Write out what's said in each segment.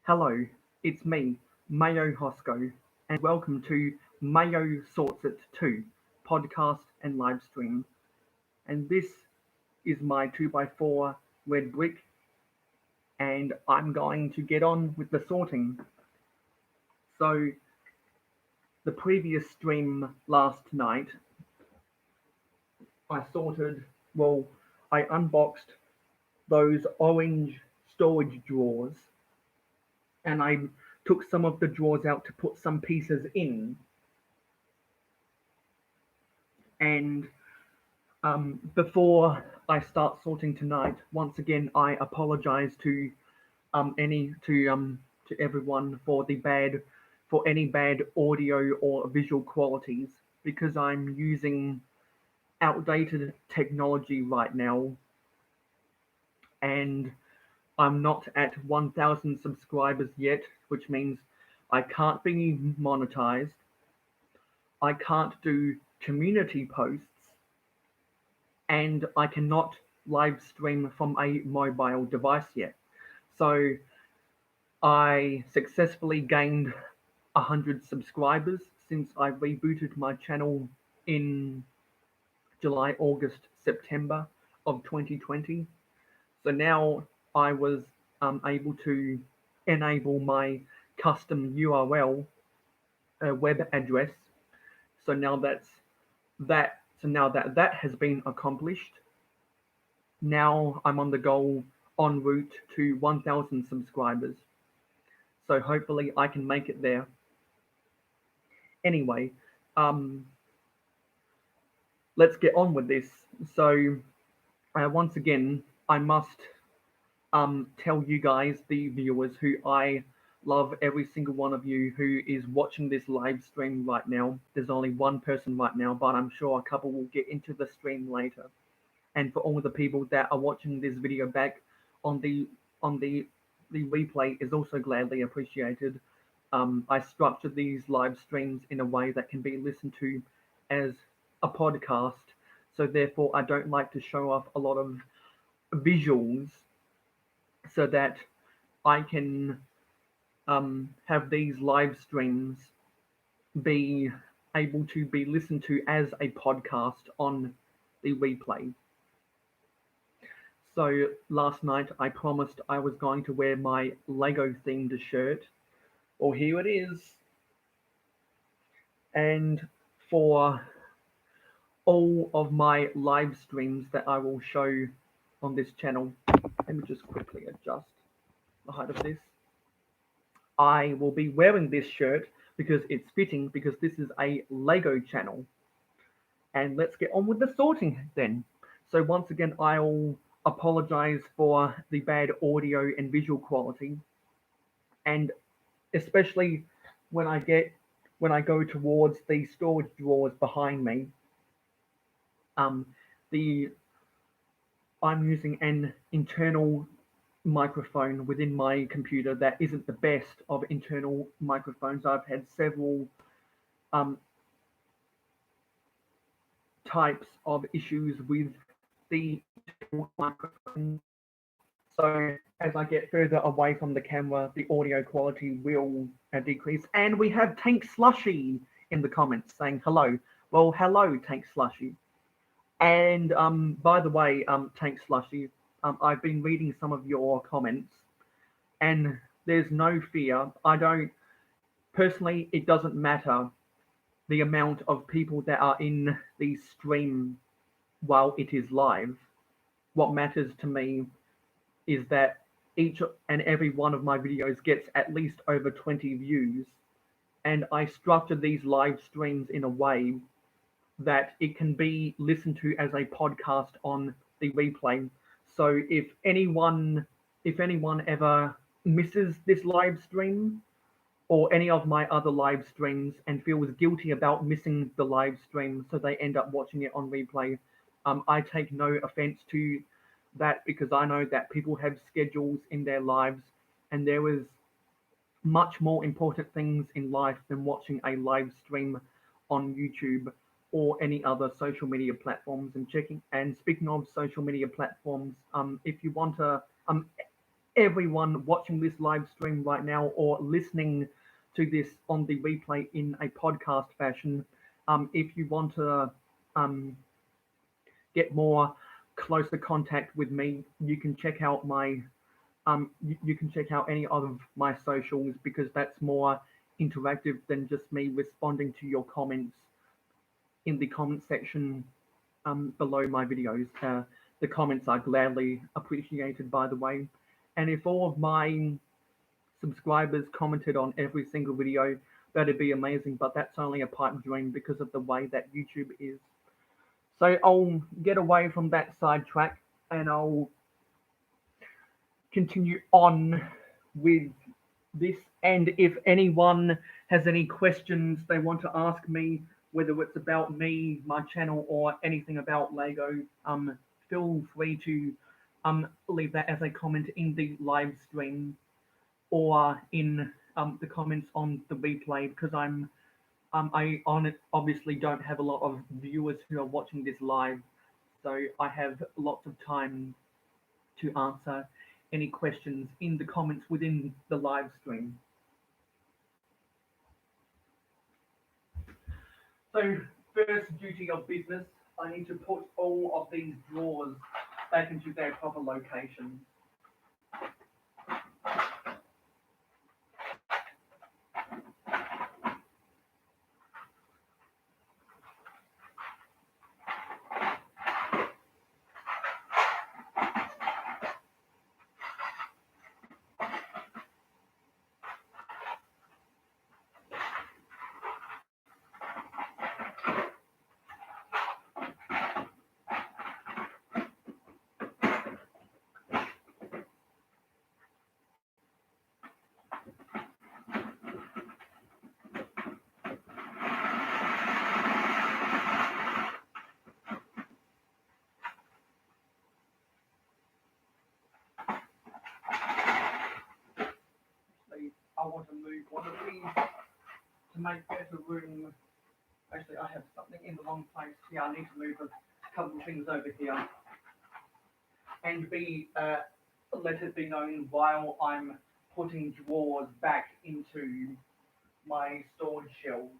Hello, it's me, Mayo Hosko, and welcome to Mayo Sorts It Too podcast and live stream. And this is my 2x4 red brick, and I'm going to get on with the sorting. So, the previous stream last night, I sorted, well, I unboxed those orange storage drawers and I took some of the drawers out to put some pieces in. And before I start sorting tonight, once again I apologize to any to everyone for any bad audio or visual qualities because I'm using outdated technology right now and I'm not at 1,000 subscribers yet, which means I can't be monetized. I can't do community posts and I cannot live stream from a mobile device yet. So I successfully gained 100 subscribers since I rebooted my channel in July, August, September of 2020. So now I was able to enable my custom URL web address. So now that has been accomplished, now I'm on the goal en route to 1,000 subscribers. So hopefully I can make it there. Anyway, let's get on with this. So once again, I must tell you guys, the viewers, who I love, every single one of you who is watching this live stream right now. There's only one person right now, but I'm sure a couple will get into the stream later. And for all of the people that are watching this video back on the replay is also gladly appreciated. I structured these live streams in a way that can be listened to as a podcast, so therefore I don't like to show off a lot of visuals so that I can have these live streams be able to be listened to as a podcast on the replay. So last night I promised I was going to wear my Lego themed shirt. Well, here it is. And for all of my live streams that I will show on this channel, let me just quickly adjust the height of this. I will be wearing this shirt because it's fitting, because this is a Lego channel. And let's get on with the sorting then. So once again, I'll apologize for the bad audio and visual quality, and especially when I go towards the storage drawers behind me. I'm using an internal microphone within my computer that isn't the best of internal microphones. I've had several types of issues with the internal microphone. So as I get further away from the camera, the audio quality will decrease. And we have Tank Slushy in the comments saying hello. Well, hello, Tank Slushy. And by the way, Tank Slushy, I've been reading some of your comments, and there's no fear. Personally, it doesn't matter the amount of people that are in the stream while it is live. What matters to me is that each and every one of my videos gets at least over 20 views. And I structure these live streams in a way that it can be listened to as a podcast on the replay. So if anyone ever misses this live stream or any of my other live streams and feels guilty about missing the live stream, so they end up watching it on replay, I take no offense to that, because I know that people have schedules in their lives and there is much more important things in life than watching a live stream on YouTube or any other social media platforms. And speaking of social media platforms, if you want to everyone watching this live stream right now or listening to this on the replay in a podcast fashion, if you want to um, get more closer contact with me, you can check out my you can check out any of my socials because that's more interactive than just me responding to your comments in the comment section below my videos. The comments are gladly appreciated, by the way. And if all of my subscribers commented on every single video, that'd be amazing. But that's only a pipe dream because of the way that YouTube is. So I'll get away from that sidetrack and I'll continue on with this. And if anyone has any questions they want to ask me, whether it's about me, my channel, or anything about Lego, feel free to leave that as a comment in the live stream or in the comments on the replay because obviously don't have a lot of viewers who are watching this live, so I have lots of time to answer any questions in the comments within the live stream. So first duty of business, I need to put all of these drawers back into their proper location. I want to move one of these to make better room. Actually, I have something in the wrong place here. I need to move a couple of things over here. And let it be known while I'm putting drawers back into my storage shelves.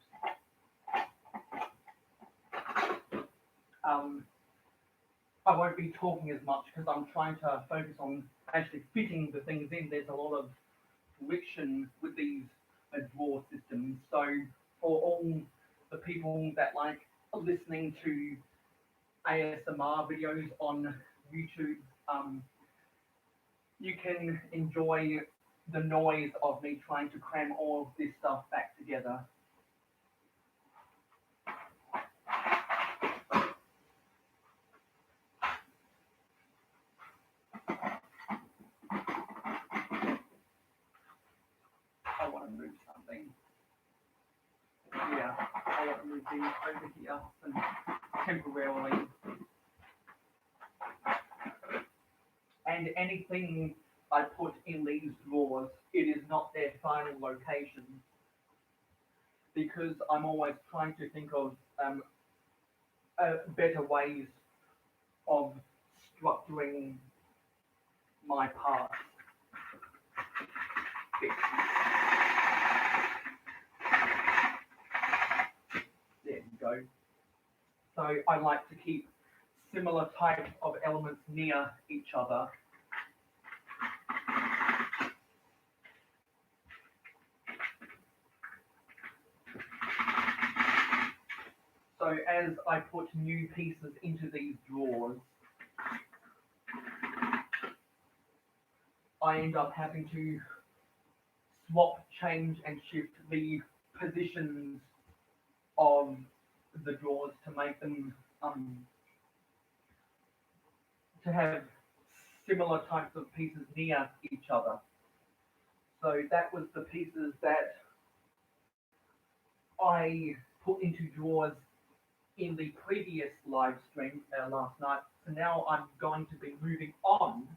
I won't be talking as much because I'm trying to focus on actually fitting the things in. There's a lot of friction with these drawer systems. So for all the people that like listening to ASMR videos on YouTube, you can enjoy the noise of me trying to cram all of this stuff back together. I want to move something. Yeah, I want to move these over here and temporarily. And anything I put in these drawers, it is not their final location because I'm always trying to think of better ways of structuring my parts. There you go. So I like to keep similar types of elements near each other. So as I put new pieces into these drawers, I end up having to swap, change, and shift the positions of the drawers to make them to have similar types of pieces near each other. So that was the pieces that I put into drawers in the previous live stream last night. So now I'm going to be moving on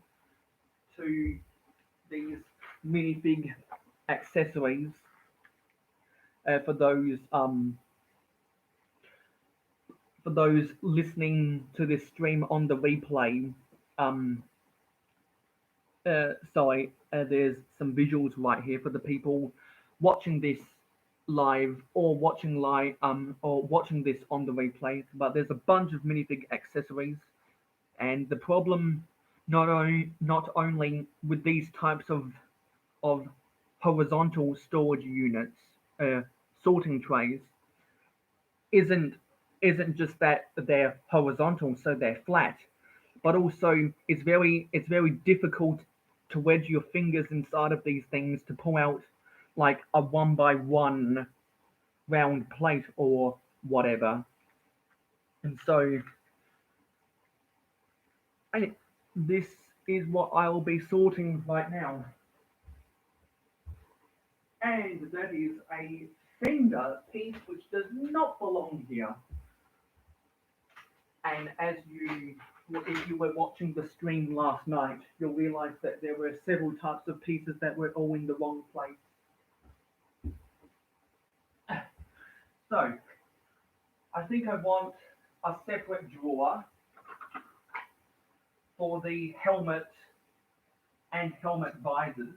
to these minifig accessories for those listening to this stream on the replay. There's some visuals right here for the people watching this live or watching this on the replay. But there's a bunch of minifig accessories, and the problem not only with these types of horizontal storage units, uh, sorting trays, isn't isn't just that they're horizontal, so they're flat, but also it's very difficult to wedge your fingers inside of these things to pull out like a one by one round plate or whatever. And so I, this is what I'll be sorting right now. And that is a fender piece which does not belong here. And if you were watching the stream last night, you'll realize that there were several types of pieces that were all in the wrong place. So, I think I want a separate drawer for the helmet and helmet visors.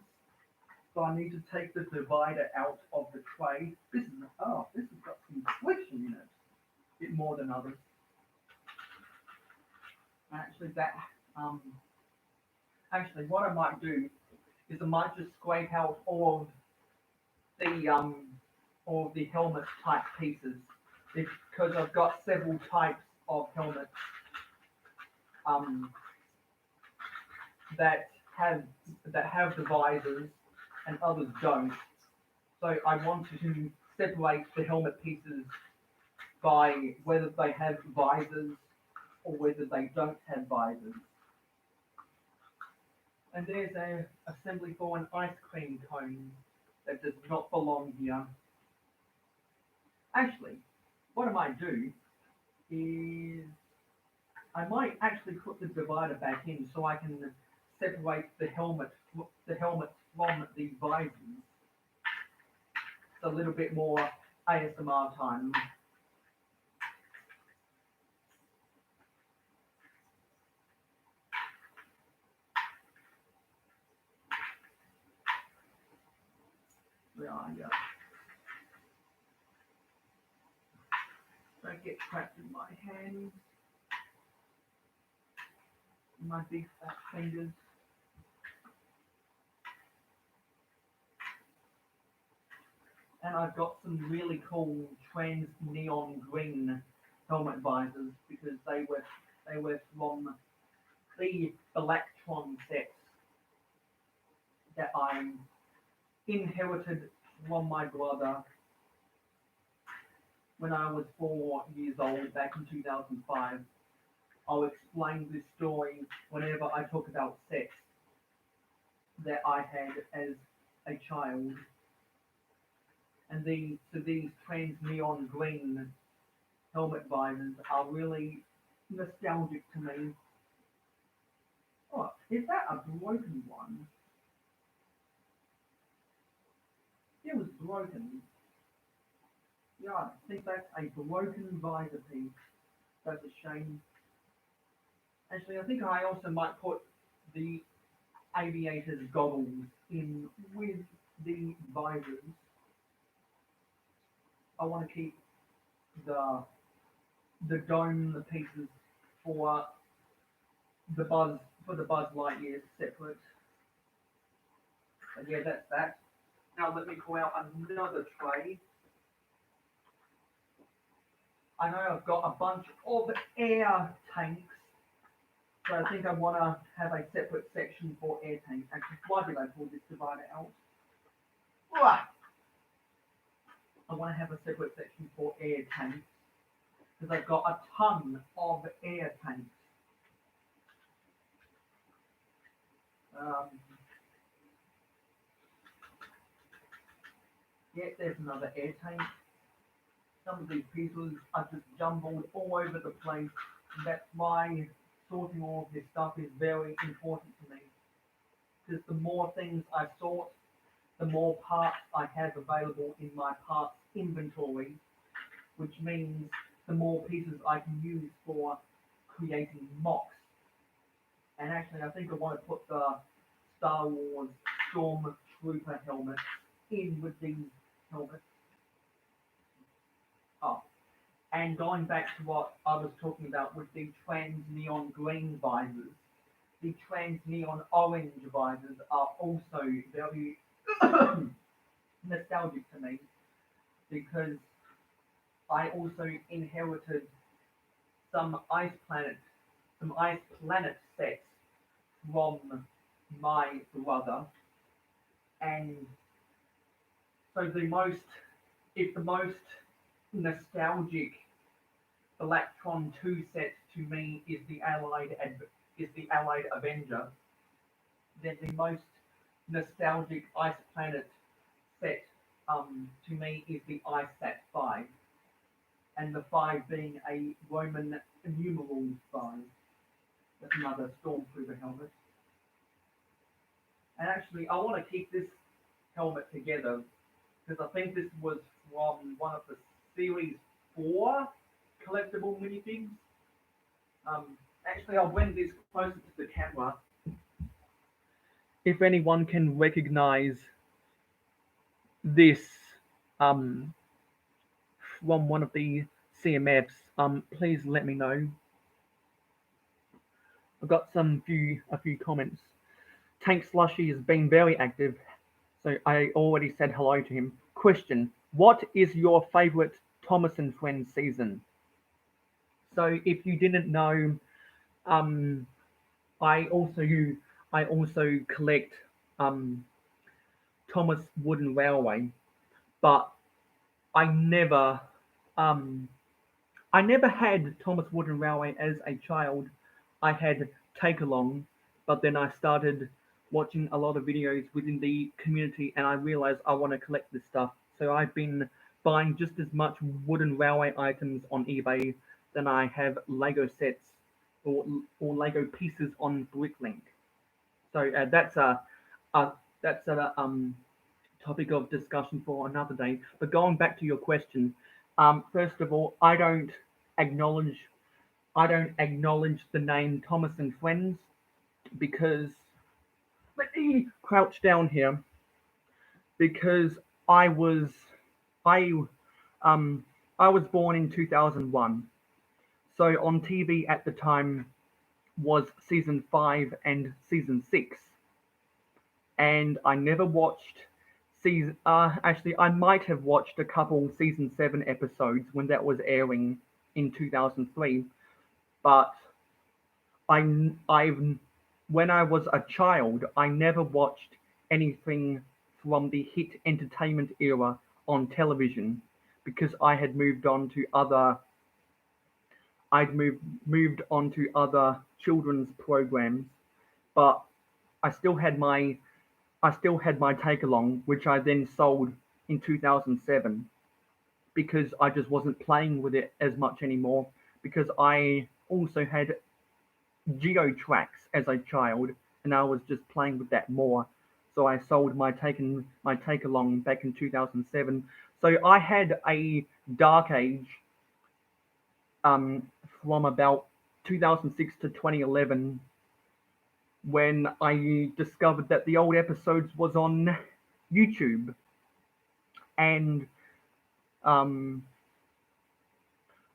So I need to take the divider out of the tray. This has got some friction in it. A bit more than others. Um, actually, what I might do is I might just scrape out all of the helmet type pieces because I've got several types of helmets um, that have the visors and others don't. So I want to separate the helmet pieces by whether they have visors or whether they don't have visors. And there's an assembly for an ice cream cone that does not belong here. Actually, what I might do is I might actually put the divider back in so I can separate the helmet from the visors. It's a little bit more ASMR time. Yeah. Don't get trapped in my hands, my big fat fingers. And I've got some really cool trans neon green helmet visors because they were from the Electron sets that I inherited from my brother when I was 4 years old back in 2005. I'll explain this story whenever I talk about sex that I had as a child. And these trans neon green helmet visors are really nostalgic to me. Oh, is that a broken one? It was broken. Yeah, I think that's a broken visor piece. That's a shame. Actually, I think I also might put the aviator's goggles in with the visors. I want to keep the dome pieces for the Buzz Lightyear separate. But yeah, that's that. Now let me pull out another tray. I know I've got a bunch of air tanks, so I think I want to have a separate section for air tanks. Actually, why did I pull this divider out? I want to have a separate section for air tanks because I've got a ton of air tanks. Yeah, there's another air tank. Some of these pieces are just jumbled all over the place. That's why sorting all of this stuff is very important to me. Because the more things I sort, the more parts I have available in my parts inventory, which means the more pieces I can use for creating mocks. And actually, I think I want to put the Star Wars Stormtrooper helmets in with these helmets. Oh, and going back to what I was talking about with the trans neon green visors, the trans neon orange visors are also very nostalgic to me because I also inherited some some Ice Planet sets from my brother, and so the most nostalgic Electron 2 set to me is the Allied Avenger. Then the most nostalgic Ice Planet set to me is the Ice Sat 5, and the 5 being a Roman numeral 5. That's another Stormtrooper helmet. And actually, I want to keep this helmet together because I think this was from one of the Series 4 collectible minifigs. Actually, I'll bring this closer to the camera. If anyone can recognize this from one of the CMFs, please let me know. I've got a few comments. Tank Slushy has been very active, so I already said hello to him. Question: what is your favorite Thomas and Friends season? So if you didn't know, um, I also collect Thomas Wooden Railway, but I never um, I never had Thomas Wooden Railway as a child. I had Take Along, but then I started watching a lot of videos within the community and I realized I want to collect this stuff. So I've been buying just as much Wooden Railway items on eBay than I have Lego sets or Lego pieces on Bricklink. So uh, that's a topic of discussion for another day. But going back to your question, first of all, acknowledge I don't acknowledge the name Thomas and Friends because let me crouch down here because I was I um I was born in 2001. So on TV at the time was season 5 and season 6, and I never watched season. Actually, I might have watched a couple season 7 episodes when that was airing in 2003, but I've when I was a child, I never watched anything from the hit entertainment era on television because moved on to other children's programs, but I still had my take along, which I then sold in 2007 because I just wasn't playing with it as much anymore because I also had Geo Tracks as a child, and I was just playing with that more. So I sold my take along back in 2007. So I had a dark age um, from about 2006 to 2011 when I discovered that the old episodes was on YouTube, and um,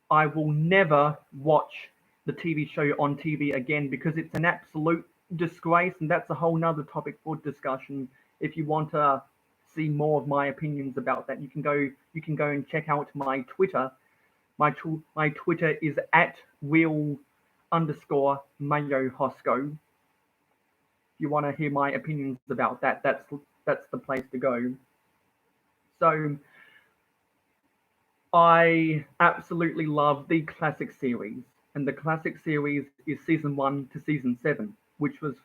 I will never watch the TV show on TV again because it's an absolute disgrace, and that's a whole nother topic for discussion. If you want to see more of my opinions about that, you can go and check out my Twitter. My Twitter is at real_mayohosko. If you want to hear my opinions about that, that's the place to go. So I absolutely love the classic series, and the classic series is season 1 to season 7, which was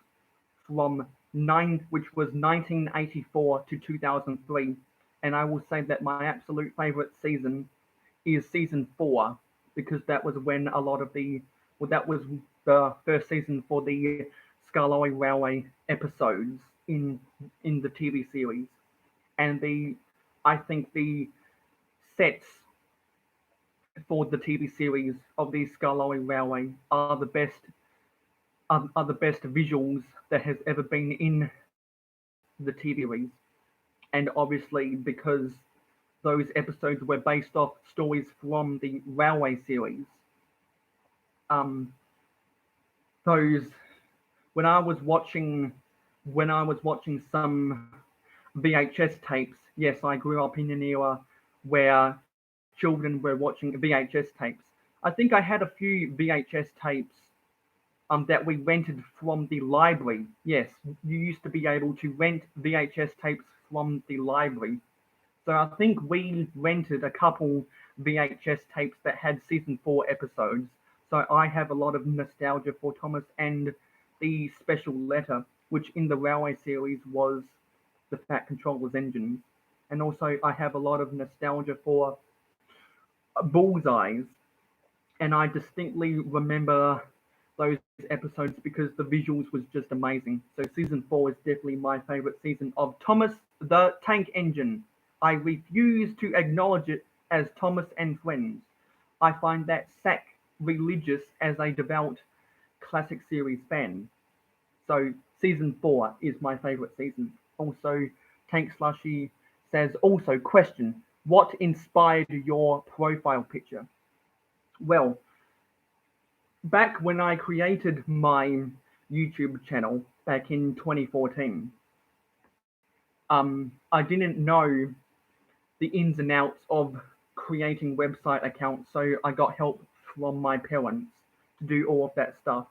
1984 to 2003, and I will say that my absolute favorite season is season 4 because that was when that was the first season for the Skarloey Railway episodes in the TV series, and I think the sets for the TV series of the Skarloey Railway are the best visuals that has ever been in the TV series, and obviously because those episodes were based off stories from the Railway series. Um, those when I was watching some VHS tapes. Yes, I grew up in an era where children were watching VHS tapes. I think I had a few VHS tapes that we rented from the library. Yes, you used to be able to rent VHS tapes from the library. So I think we rented a couple VHS tapes that had season 4 episodes. So I have a lot of nostalgia for Thomas and the special letter, which in the Railway series was the Fat Controller's engines. And also I have a lot of nostalgia for Bullseyes, and I distinctly remember those episodes because the visuals was just amazing. So season 4 is definitely my favorite season of Thomas the Tank Engine. I refuse to acknowledge it as Thomas and Friends. I find that sacrilegious as a devout classic series fan. So season 4 is my favorite season. Also, Tank Slushy says, also question, what inspired your profile picture? Well, back when I created my YouTube channel back in 2014, I didn't know the ins and outs of creating website accounts, so I got help from my parents to do all of that stuff.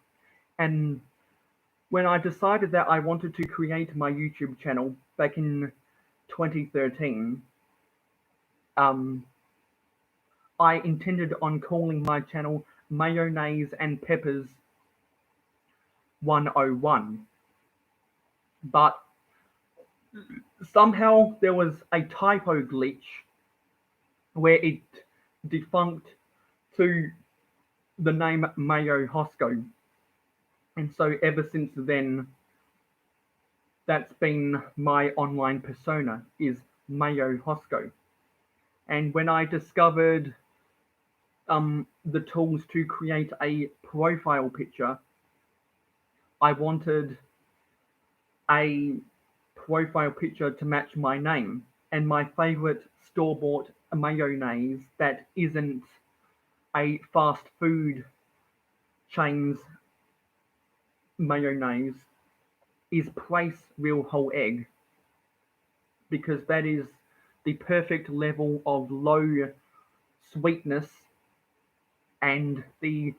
And when I decided that I wanted to create my YouTube channel back in 2013, um, I intended on calling my channel Mayonnaise and Peppers 101. But somehow there was a typo glitch where it defunct to the name Mayo Hosko. And so ever since then, that's been my online persona is Mayo Hosko. And when I discovered the tools to create a profile picture, I wanted a profile picture to match my name. And my favorite store-bought mayonnaise that isn't a fast food chain's mayonnaise is Place Real Whole Egg, because that is the perfect level of low sweetness and the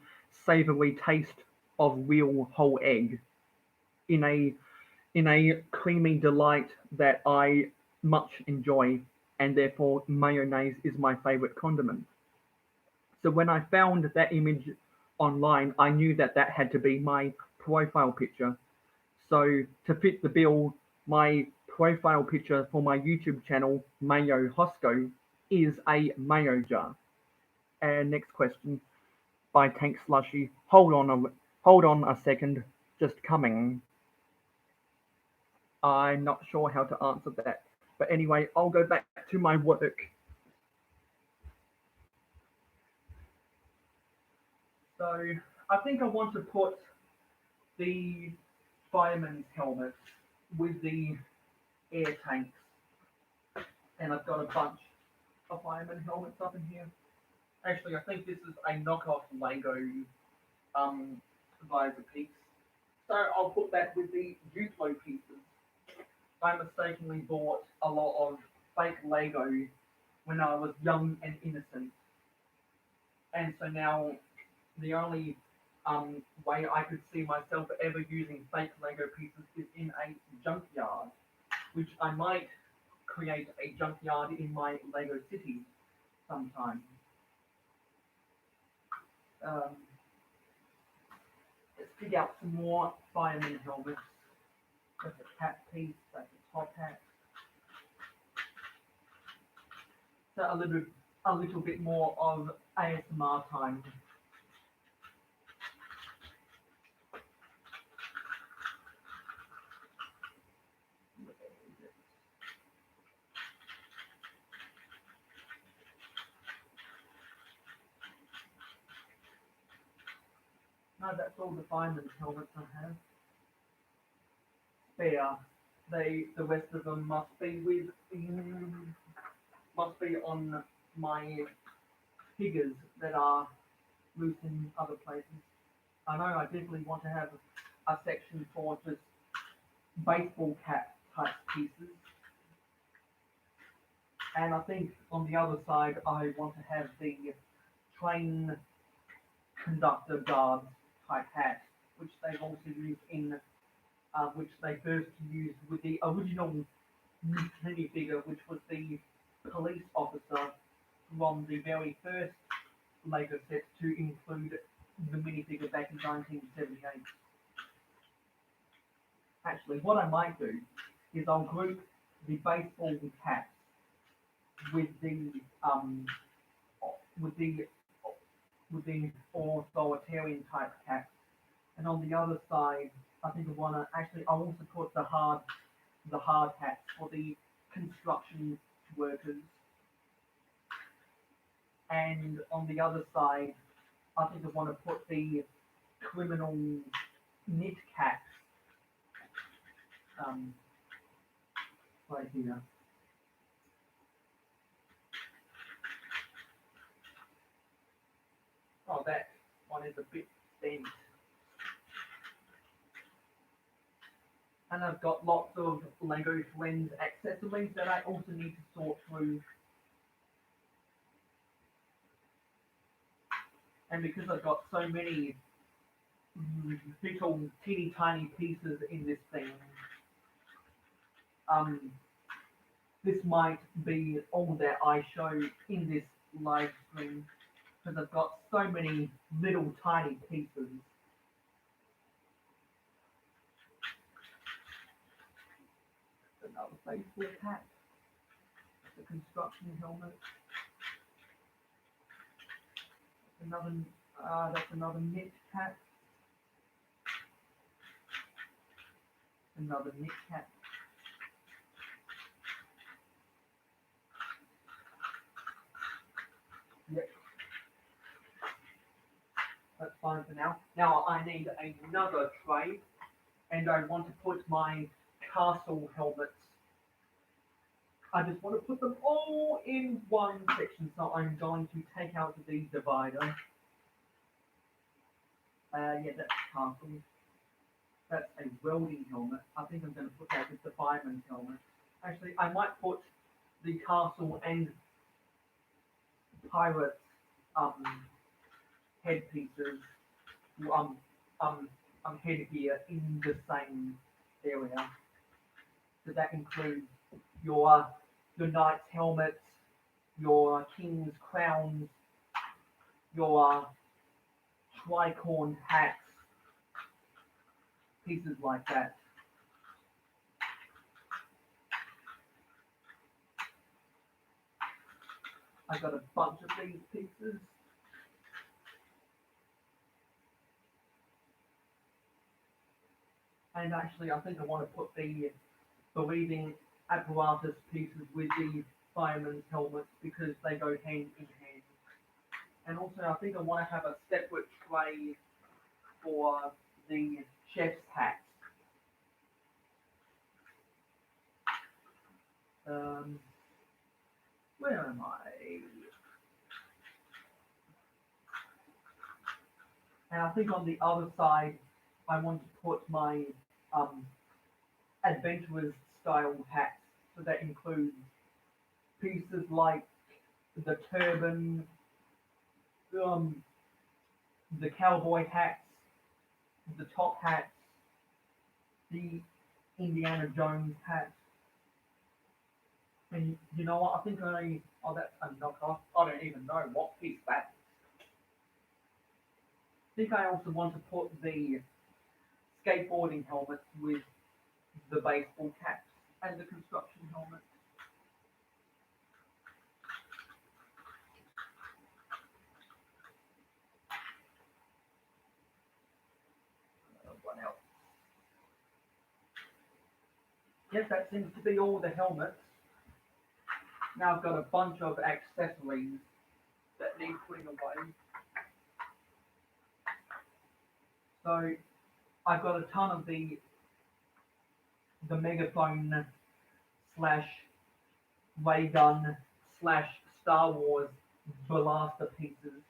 savory taste of real whole egg in a creamy delight that I much enjoy, and therefore mayonnaise is my favorite condiment. So when I found that image online, I knew that that had to be my profile picture. So to fit the bill, my profile picture for my YouTube channel, Mayo Hosko, is a mayo jar. And next question by Tank Slushy. Hold on a second, just coming. I'm not sure how to answer that. But anyway, I'll go back to my work. So I think I want to put the fireman's helmet with the air tanks. And I've got a bunch of fireman helmets up in here. Actually, I think this is a knockoff Lego visor piece. So I'll put that with the Duplo pieces. I mistakenly bought a lot of fake Lego when I was young and innocent. And so now the only way I could see myself ever using fake Lego pieces is in a junkyard, which I might create a junkyard in my Lego city sometime. Um, let's pick out some more fireman helmets. That's a cap piece, that's a top hat. So a little bit more of ASMR time. No, that's all the fireman helmets I have. Spare the rest of them must be on my figures that are loose in other places. I know I definitely want to have a section for just baseball cap type pieces. And I think on the other side I want to have the train conductor guard type hat, which they've also used in, which they first used with the original minifigure, which was the police officer from the very first Lego set to include the minifigure back in 1978. Actually, what I might do is I'll group the baseball caps with the with the with the authoritarian type caps, and on the other side, I think I want to actually I'll also put the hard hats for the construction workers, and on the other side, I think I want to put the criminal knit caps right here. Oh, that one is a bit bent. And I've got lots of Lego Friends accessories that I also need to sort through. And because I've got so many little teeny tiny pieces in this thing, this might be all that I show in this live stream, because I've got so many little tiny pieces. Another baseball cap, the construction helmet, that's another knit cap, another knit cap. Yep. That's fine for now. Now I need another tray, and I want to put my castle helmets. I just want to put them all in one section, so I'm going to take out the divider. Yeah, that's castle. That's a welding helmet. I think I'm going to put that with the fireman's helmet. Actually, I might put the castle and pirates headpieces, headgear in the same area. So that includes your knight's helmets, your king's crowns, your tricorn hats, pieces like that. I got a bunch of these pieces. And actually, I think I want to put the breathing apparatus pieces with the fireman's helmets because they go hand in hand. And also, I think I want to have a separate tray for the chef's hats. Where am I? And I think on the other side, I want to put my adventurers style hats. So that includes pieces like the turban, the cowboy hats, the top hats, the Indiana Jones hat. And you know what? I think oh, that's a knockoff. I don't even know what piece that is. I think I also want to put the skateboarding helmets with the baseball caps and the construction helmets. What else? Yes, that seems to be all the helmets. Now I've got a bunch of accessories that need putting away. So I've got a ton of the the megaphone slash ray gun slash Star Wars blaster pieces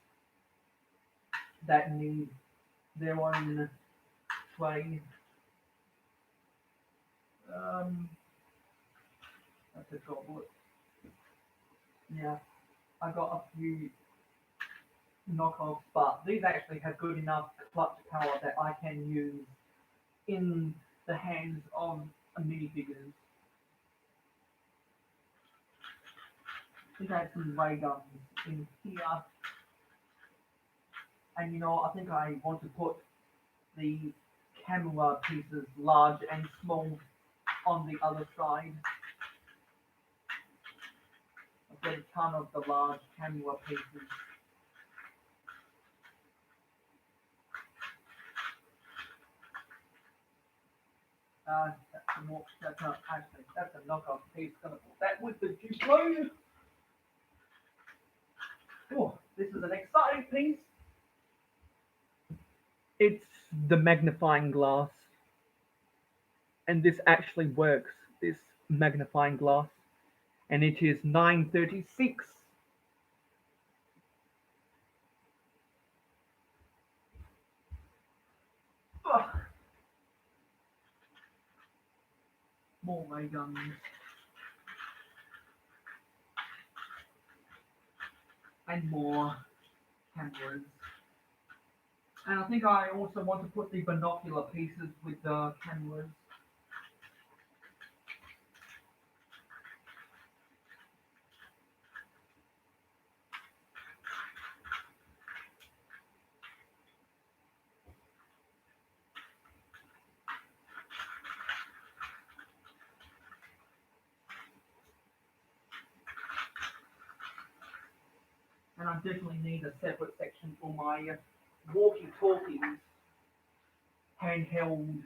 that need their own tray. That's a goblet. Yeah, I got a few knockoffs, but these actually have good enough clutch power that I can use in the hands of minifigures. I think I have some ray guns in here, and you know, I think I want to put the camera pieces, large and small, on the other side. I've got a ton of the large camera pieces. That's a knockoff piece. Gonna put that with the Duplo. Oh, this is an exciting piece. It's the magnifying glass, and this actually works. This magnifying glass, and it is 936. Ugh. More ray guns. And more cameras. And I think I also want to put the binocular pieces with the cameras. And I definitely need a separate section for my walkie-talkies, handheld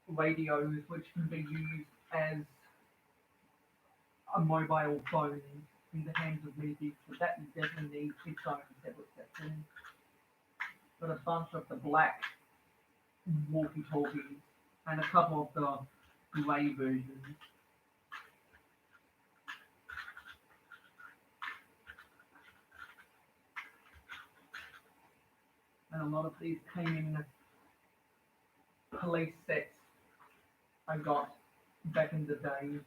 radios, which can be used as a mobile phone in the hands of many people. So that definitely needs its own separate section. Got a bunch of the black walkie-talkies and a couple of the grey versions. And a lot of these came in police sets I got back in the day.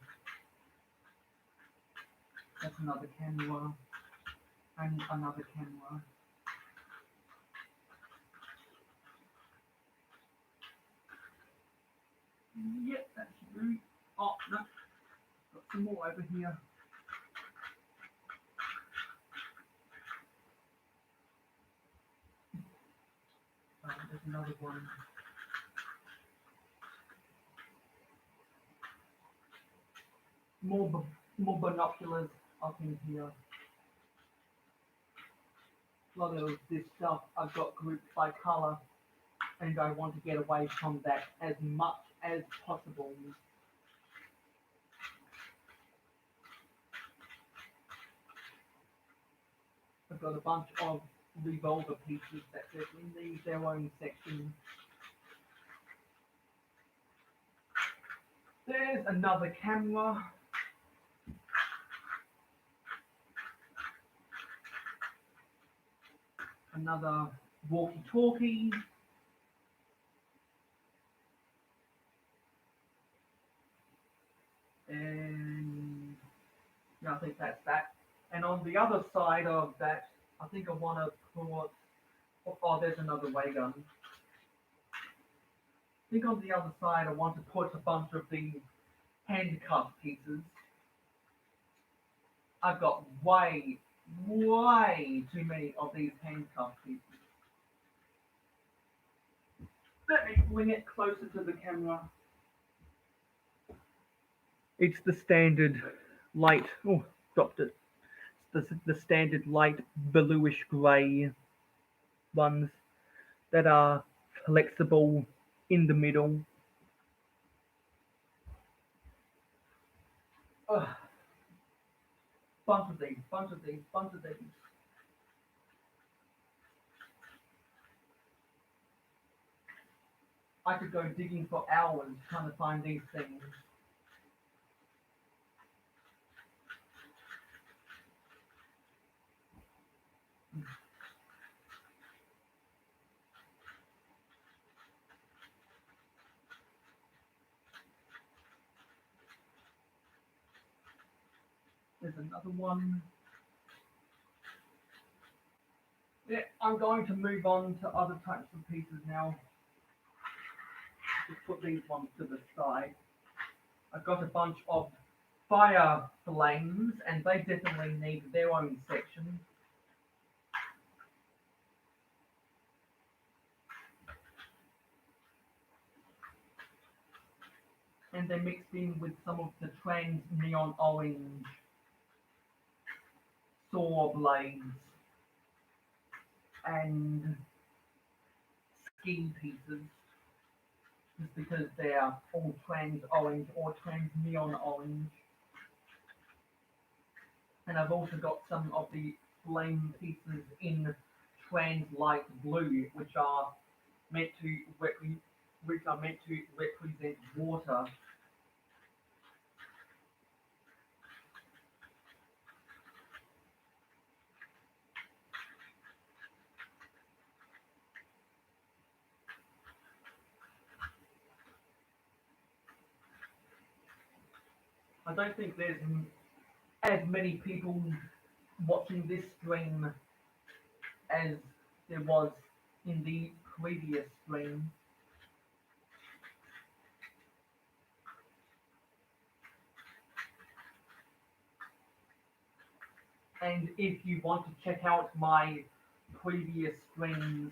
That's another camera and another camera. Yep, that's true. Oh, no. Got some more over here. There's another one. More binoculars up in here. A lot of this stuff I've got grouped by colour, and I want to get away from that as much as possible. I've got a bunch of revolver pieces that definitely need their own section. There's another camera. Another walkie-talkie. And yeah, I think that's that. And on the other side of that, I think I want to put, oh, there's another ray gun. I think on the other side I want to put a bunch of the handcuff pieces. I've got way too many of these handcuff pieces. Let me bring it closer to the camera. It's the standard light, oh, dropped it. The standard light bluish grey ones that are flexible in the middle. Bunch of these. I could go digging for hours trying to find these things. There's another one. Yeah, I'm going to move on to other types of pieces now. Just put these ones to the side. I've got a bunch of fire flames, and they definitely need their own section. And they're mixed in with some of the trans neon orange saw blades and ski pieces, just because they are all trans orange or trans neon orange. And I've also got some of the flame pieces in trans light blue, which are meant to represent water. I don't think there's as many people watching this stream as there was in the previous stream. And if you want to check out my previous streams,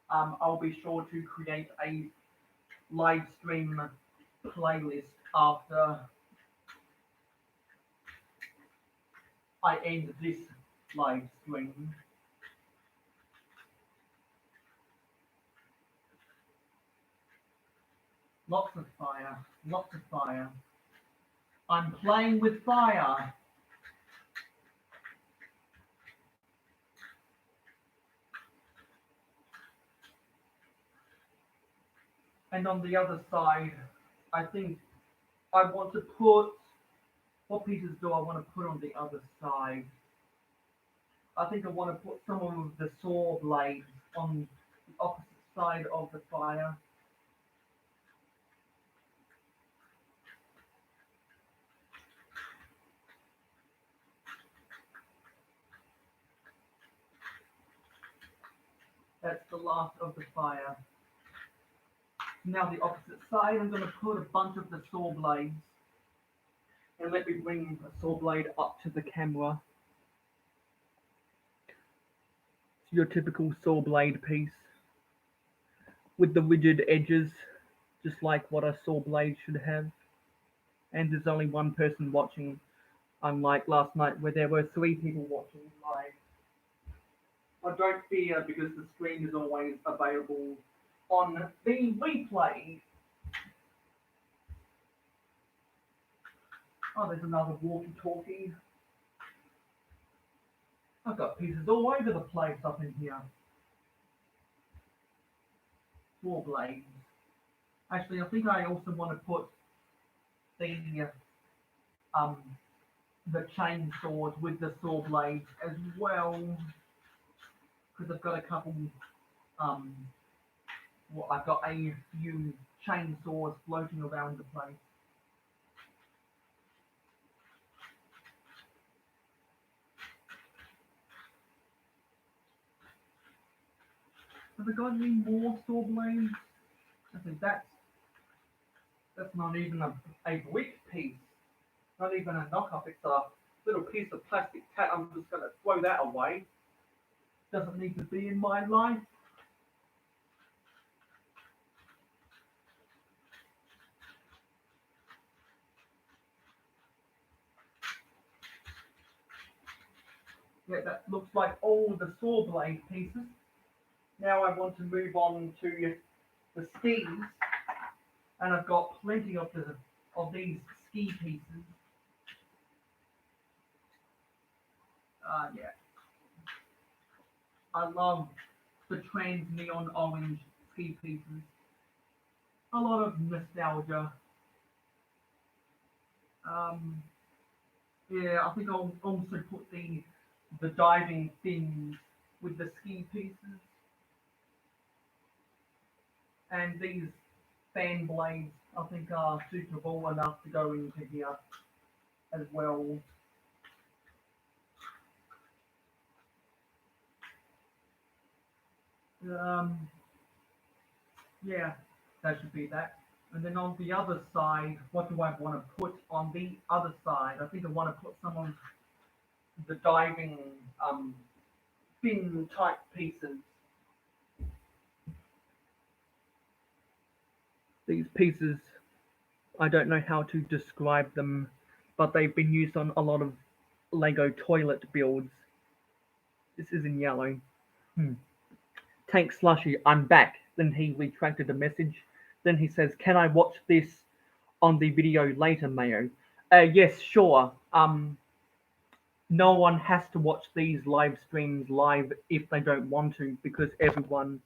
I'll be sure to create a live stream playlist after I end this live stream. Lots of fire, lots of fire. I'm playing with fire. And on the other side, I think I want to put, what pieces do I want to put on the other side? I think I want to put some of the saw blades on the opposite side of the fire. That's the last of the fire. Now the opposite side, I'm going to put a bunch of the saw blades. And let me bring a saw blade up to the camera. It's your typical saw blade piece with the rigid edges, just like what a saw blade should have. And there's only one person watching, unlike last night where there were 3 people watching live. I don't fear because the stream is always available on the replay. Oh, there's another walkie-talkie. I've got pieces all over the place up in here. 4 blades. Actually, I think I also want to put the chainsaws with the saw blades as well, because I've got a couple. Well, I've got a few chainsaws floating around the place. Have I got any more saw blades? I think that's not even a brick piece. Not even a knockoff. It's a little piece of plastic tat. I'm just going to throw that away. Doesn't need to be in my life. Yeah, that looks like all the saw blade pieces. Now I want to move on to the skis, and I've got plenty of these ski pieces. Yeah. I love the trans neon orange ski pieces. A lot of nostalgia. Yeah, I think I'll also put the diving fins with the ski pieces and these fan blades. I think are suitable enough to go into here as well. Um, yeah, that should be that. And then on the other side, what do I want to put on the other side? I think I want to put some of the diving fin type pieces. These pieces, I don't know how to describe them, but they've been used on a lot of Lego toilet builds. This is in yellow. Tank Slushy, I'm back. Then he retracted the message. Then he says, can I watch this on the video later, Mayo? Yes, sure. No one has to watch these live streams live if they don't want to, because everyone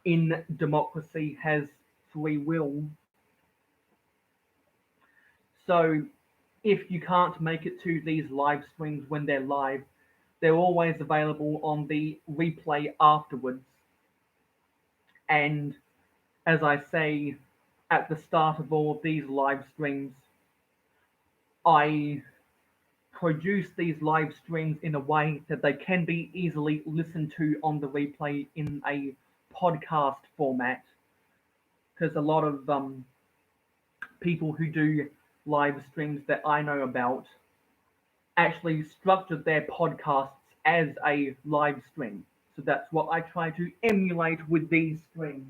in democracy has free will. So if you can't make it to these live streams when they're live, they're always available on the replay afterwards. And as I say at the start of all of these live streams, I produce these live streams in a way that they can be easily listened to on the replay in a podcast format. Because a lot of people who do live streams that I know about actually structured their podcasts as a live stream. So that's what I try to emulate with these streams.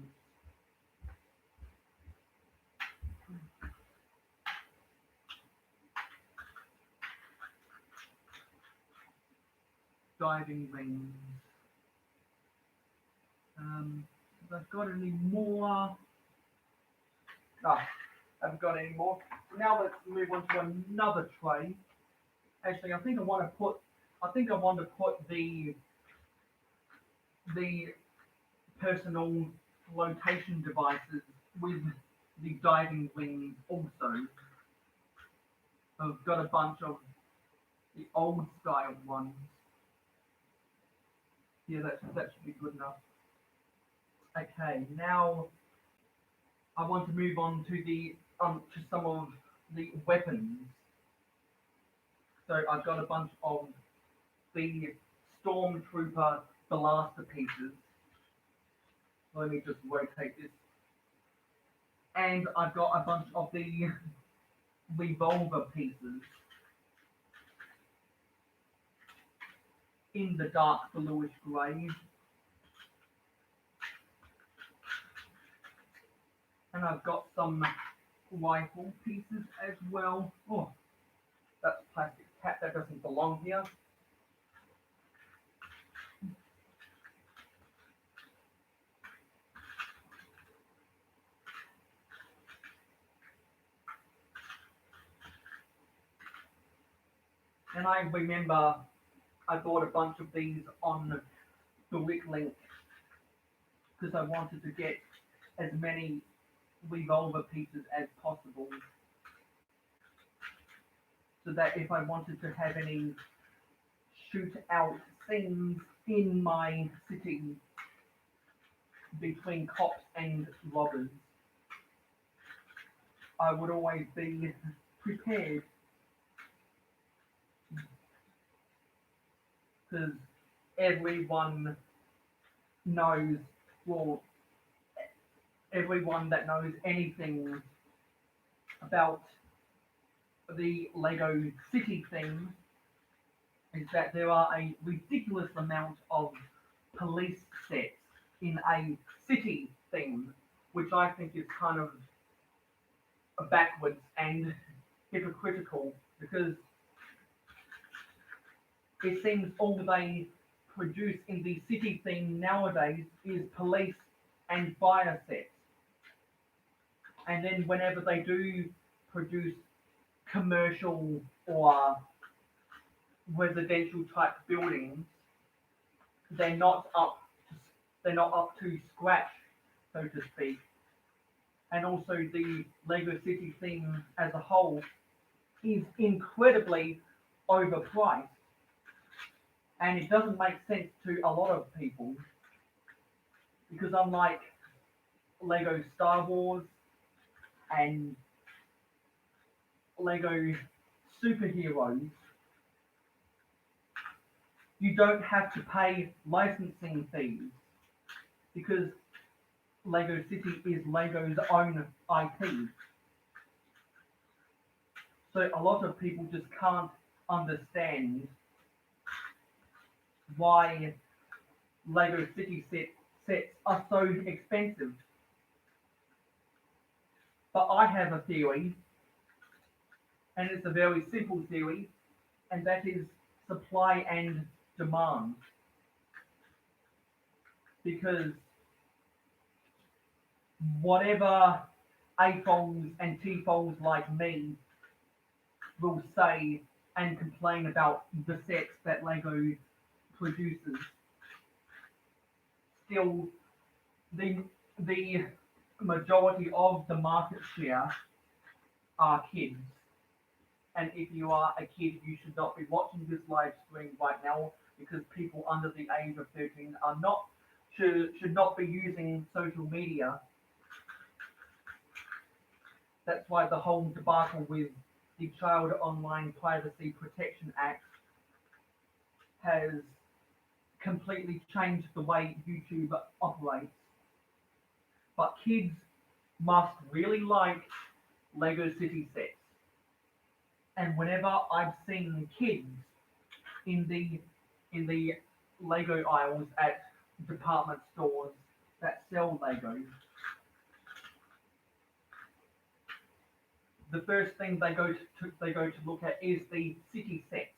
Diving rings. Have I got any more? No, I haven't got any more. Now let's move on to another tray. Actually, I think I want to put the personal flotation devices with the diving rings also. I've got a bunch of the old style ones. Yeah, that should be good enough. Okay, now I want to move on to some of the weapons. So I've got a bunch of the Stormtrooper Blaster pieces. Let me just rotate this. And I've got a bunch of the revolver pieces in the dark bluish grey. And I've got some rifle pieces as well. Oh, that's a plastic cap, that doesn't belong here. And I remember I bought a bunch of these on the Wicklink because I wanted to get as many revolver pieces as possible, so that if I wanted to have any shoot out scenes in my city between cops and robbers, I would always be prepared. Because everyone knows, well, everyone that knows anything about the Lego City theme is that there are a ridiculous amount of police sets in a city theme, which I think is kind of backwards and hypocritical, because it seems all they produce in the city theme nowadays is police and fire sets. And then whenever they do produce commercial or residential type buildings, they're not up to scratch so to speak, and also the Lego City theme as a whole is incredibly overpriced, and it doesn't make sense to a lot of people because unlike Lego Star Wars and Lego superheroes, you don't have to pay licensing fees because Lego City is Lego's own IP. So a lot of people just can't understand why Lego City sets are so expensive. But I have a theory, and it's a very simple theory, and that is supply and demand. Because whatever AFOLs and TFOLs like me will say and complain about the sets that Lego produces, still the majority of the market share are kids. And if you are a kid, you should not be watching this live stream right now because people under the age of 13 are not should not be using social media. That's why the whole debacle with the Child Online Privacy Protection Act has completely changed the way YouTube operates. But kids must really like Lego City sets. And whenever I've seen kids in the Lego aisles at department stores that sell Legos, the first thing they go to look at is the city sets.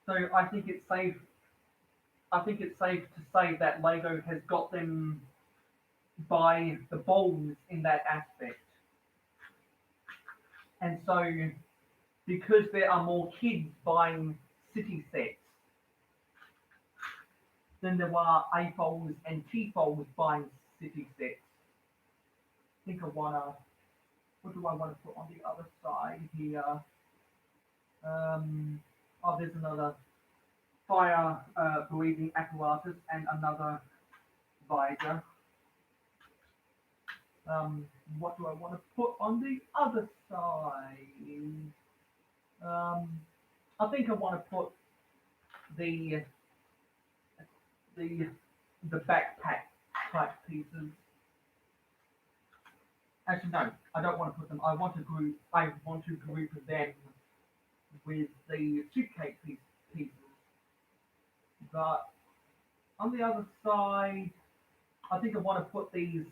So I think it's safe to say that Lego has got them by the balls in that aspect. And so because there are more kids buying city sets than there are AFOLs and TFOLs buying city sets, I think what do I want to put on the other side here? Oh, there's another fire breathing apparatus and another visor. What do I want to put on the other side? I think I want to put the backpack type pieces. Actually, no, I don't want to put them. I want to group them with the suitcase pieces. But on the other side, I think I want to put these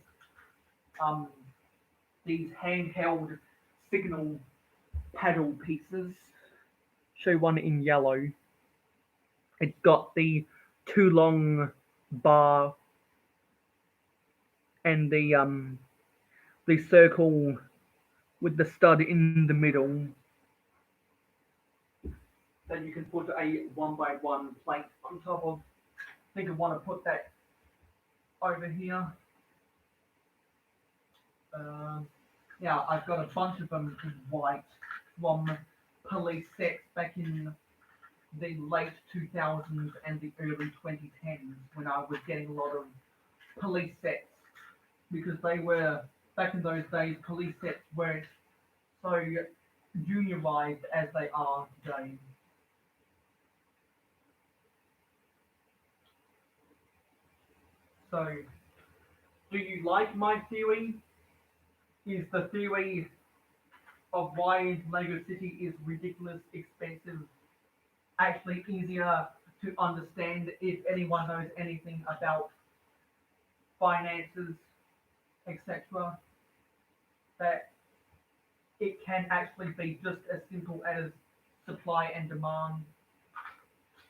handheld signal paddle pieces. Show one in yellow. It's got the too long bar and the circle with the stud in the middle. Then you can put a 1x1 plate on top of. I think I want to put that over here. Yeah, I've got a bunch of them in white from police sets back in the late 2000s and the early 2010s when I was getting a lot of police sets because they were, back in those days, police sets weren't so juniorized as they are today. So, do you like my theory? Is the theory of why Lego City is ridiculous expensive actually easier to understand if anyone knows anything about finances, etc.? That it can actually be just as simple as supply and demand,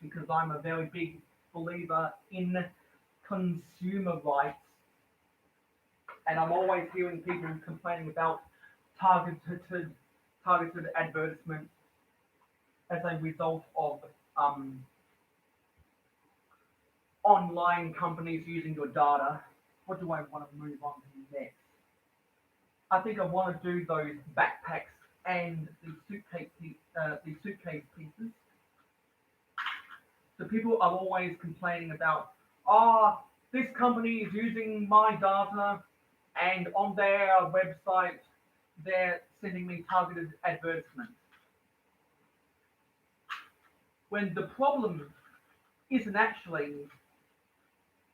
because I'm a very big believer in consumer rights, and I'm always hearing people complaining about targeted advertisements as a result of online companies using your data. What do I want to move on to next? I think I want to do those backpacks and the suitcase pieces. So people are always complaining about, this company is using my data, and on their website they're sending me targeted advertisements. When the problem isn't actually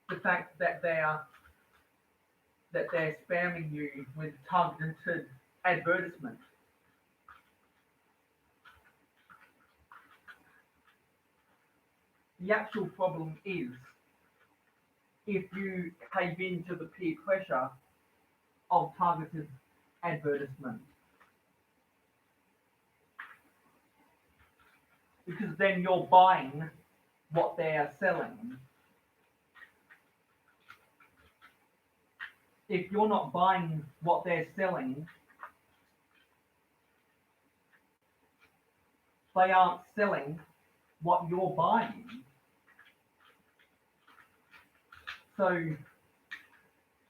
the fact that they're spamming you with targeted advertisements. The actual problem is if you cave into the peer pressure of targeted advertisement. Because then you're buying what they're selling. If you're not buying what they're selling, they aren't selling what you're buying. So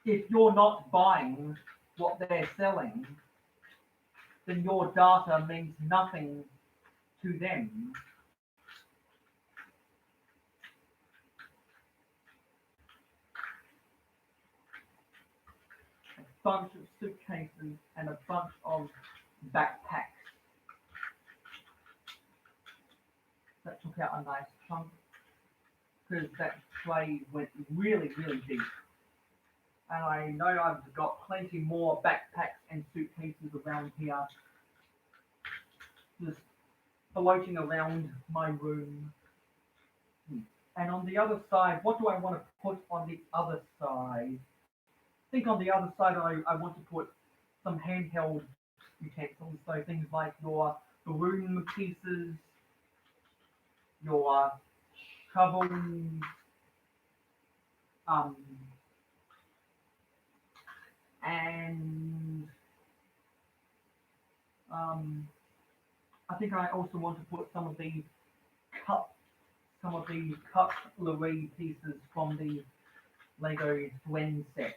if you're not buying what they're selling, then your data means nothing to them. A bunch of suitcases and a bunch of backpacks. That took out a nice chunk because that tray went really, really deep. And I know I've got plenty more backpacks and suitcases around here, just floating around my room. And on the other side, what do I want to put on the other side? I think on the other side I want to put some handheld utensils, so things like your broom pieces, your shovels, and I think I also want to put some of the cutlery pieces from the Lego blend sets.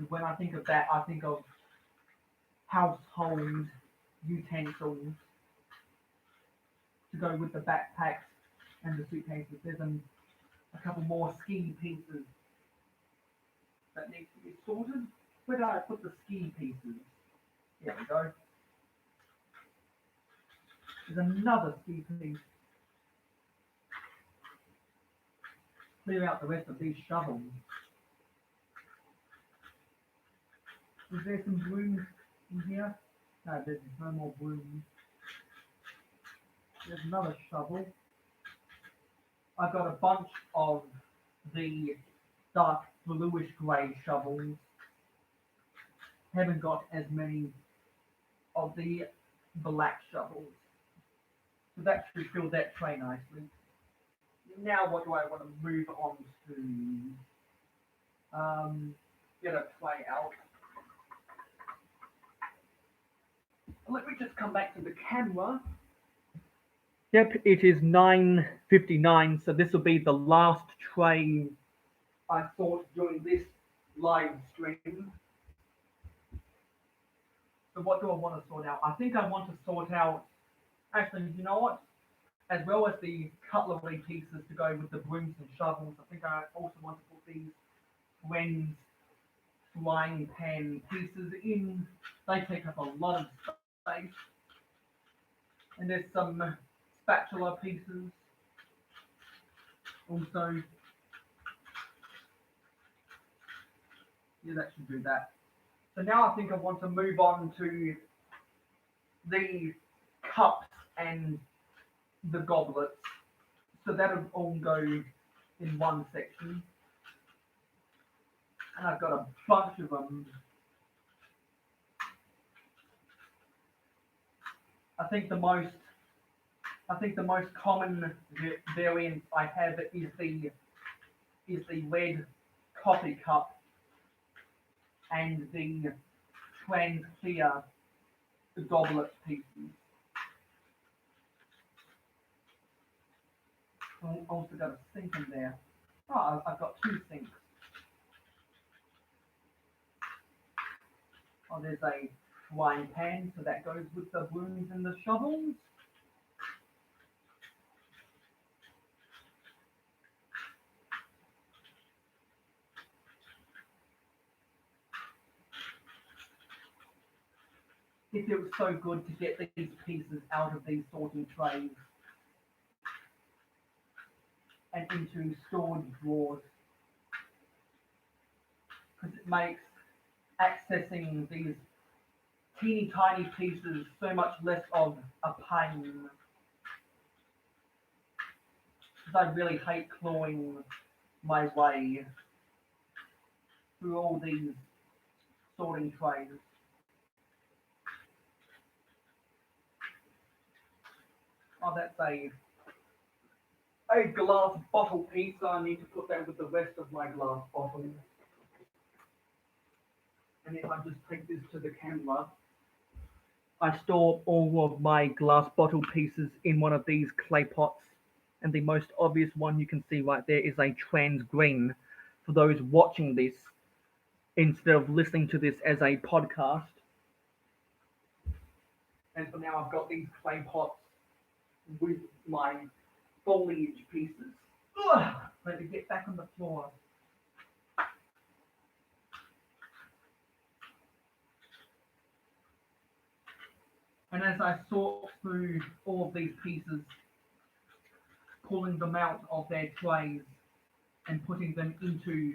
When I think of that, I think of household utensils to go with the backpacks and the suitcases. There's a couple more ski pieces that need to be sorted. Where did I put the ski pieces? There we go. There's another ski piece. Clear out the rest of these shovels. Is there some brooms in here? No, there's no more brooms. There's another shovel. I've got a bunch of the dark bluish grey shovels. Haven't got as many of the black shovels. So that should fill that tray nicely. Now what do I want to move on to? Get a tray out. Let me just come back to the camera. Yep, it is 9:59, so this will be the last tray I thought during this live stream. So what do I want to sort out? I think I want to sort out, actually, you know what? As well as the cutlery pieces to go with the brooms and shovels, I think I also want to put these Wen's frying pan pieces in. They take up a lot of space. And there's some spatula pieces also. Yeah, that should do that. So now I think I want to move on to the cups and the goblets. So that'll all go in one section. And I've got a bunch of them. I think the most common variant I have is the red coffee cup and the trans clear goblet pieces. I also got a sink in there. Oh, I've got two sinks. Oh, there's a frying pan, so that goes with the brooms and the shovels. It feels so good to get these pieces out of these sorting trays and into storage drawers, because it makes accessing these teeny tiny pieces so much less of a pain. Because I really hate clawing my way through all these sorting trays. Oh, that's a glass bottle piece, so I need to put that with the rest of my glass bottles. And if I just take this to the camera, I store all of my glass bottle pieces in one of these clay pots. And the most obvious one you can see right there is a trans green for those watching this instead of listening to this as a podcast. And for now, I've got these clay pots with my foliage pieces. Ugh, let me get back on the floor. And as I sort through all of these pieces, pulling them out of their trays and putting them into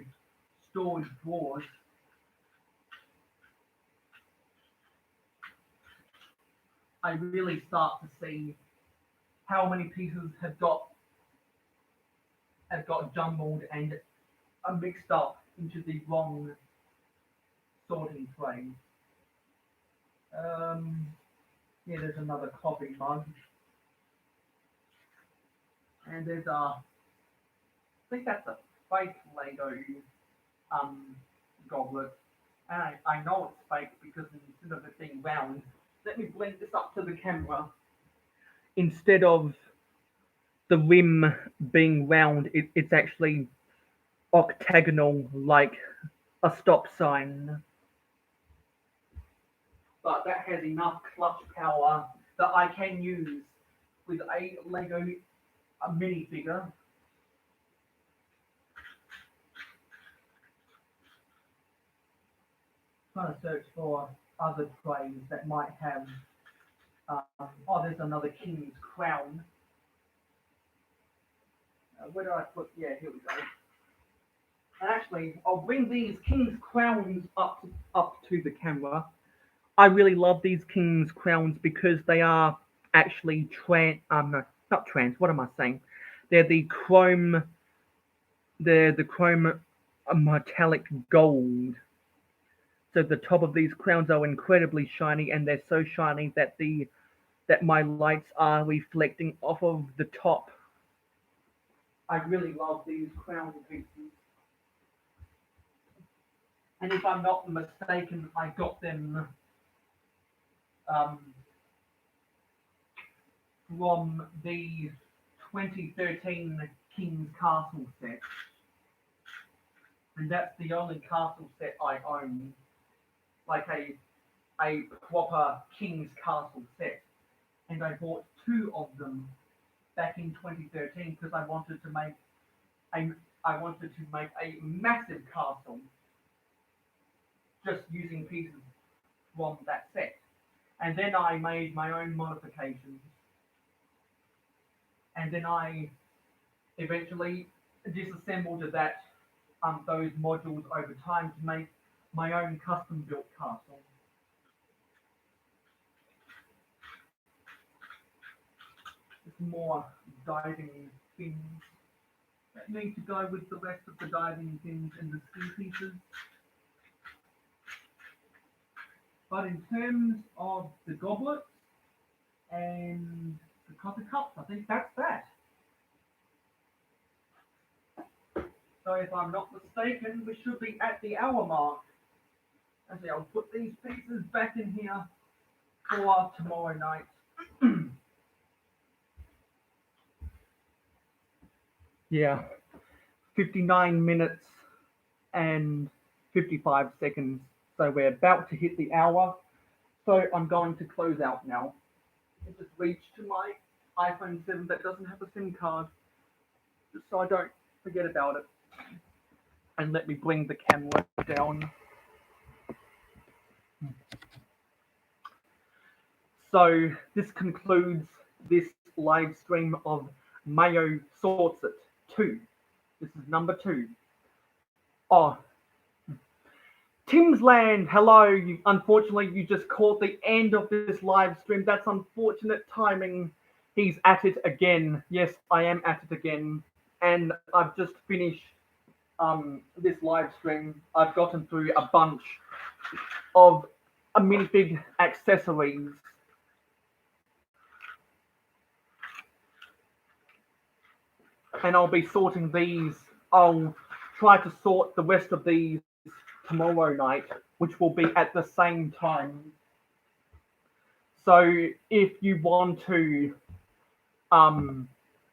storage drawers, I really start to see how many pieces have got jumbled and are mixed up into the wrong sorting tray. Yeah, there's another coffee mug. And there's I think that's a fake Lego goblet. And I know it's fake because instead of it being round, let me blend this up to the camera. Instead of the rim being round, it's actually octagonal like a stop sign. But that has enough clutch power that I can use with a Lego minifigure. Trying to search for other trays that might have. Oh, there's another king's crown. Where do I put? Yeah, here we go. And actually, I'll bring these king's crowns up to the camera. I really love these king's crowns because they are actually no, not trans. What am I saying? They're the chrome. They're the chrome metallic gold. So the top of these crowns are incredibly shiny, and they're so shiny that my lights are reflecting off of the top. I really love these crown pieces. And if I'm not mistaken, I got them um, from the 2013 King's Castle set. And that's the only castle set I own, like a proper King's Castle set. And I bought two of them back in 2013 because I wanted to make a massive castle just using pieces from that set. And then I made my own modifications. And then I eventually disassembled those modules over time to make my own custom built castle. There's more diving things that need to go with the rest of the diving things and the ski pieces. But in terms of the goblets and the coffee cups, I think that's that. So if I'm not mistaken, we should be at the hour mark. Actually, I'll put these pieces back in here for tomorrow night. Yeah, 59 minutes and 55 seconds. So we're about to hit the hour. So I'm going to close out now. I just reached to my iPhone 7 that doesn't have a SIM card, just so I don't forget about it. And let me bring the camera down. So this concludes this live stream of Mayo Sorts It 2. This is number 2. Oh, Tim's Land, hello. Unfortunately, you just caught the end of this live stream. That's unfortunate timing. He's at it again. Yes, I am at it again. And I've just finished this live stream. I've gotten through a bunch of a minifig accessories. And I'll be sorting these. I'll try to sort the rest of these tomorrow night, which will be at the same time. So if you want to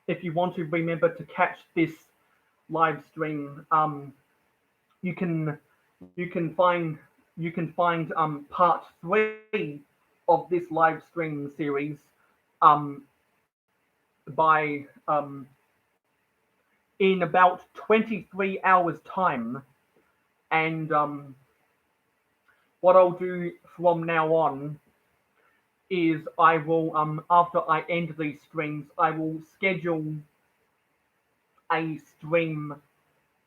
remember to catch this live stream, you can you can find part 3 of this live stream series um, by in about 23 hours time, and what I'll do from now on is I will after I end these streams, I will schedule a stream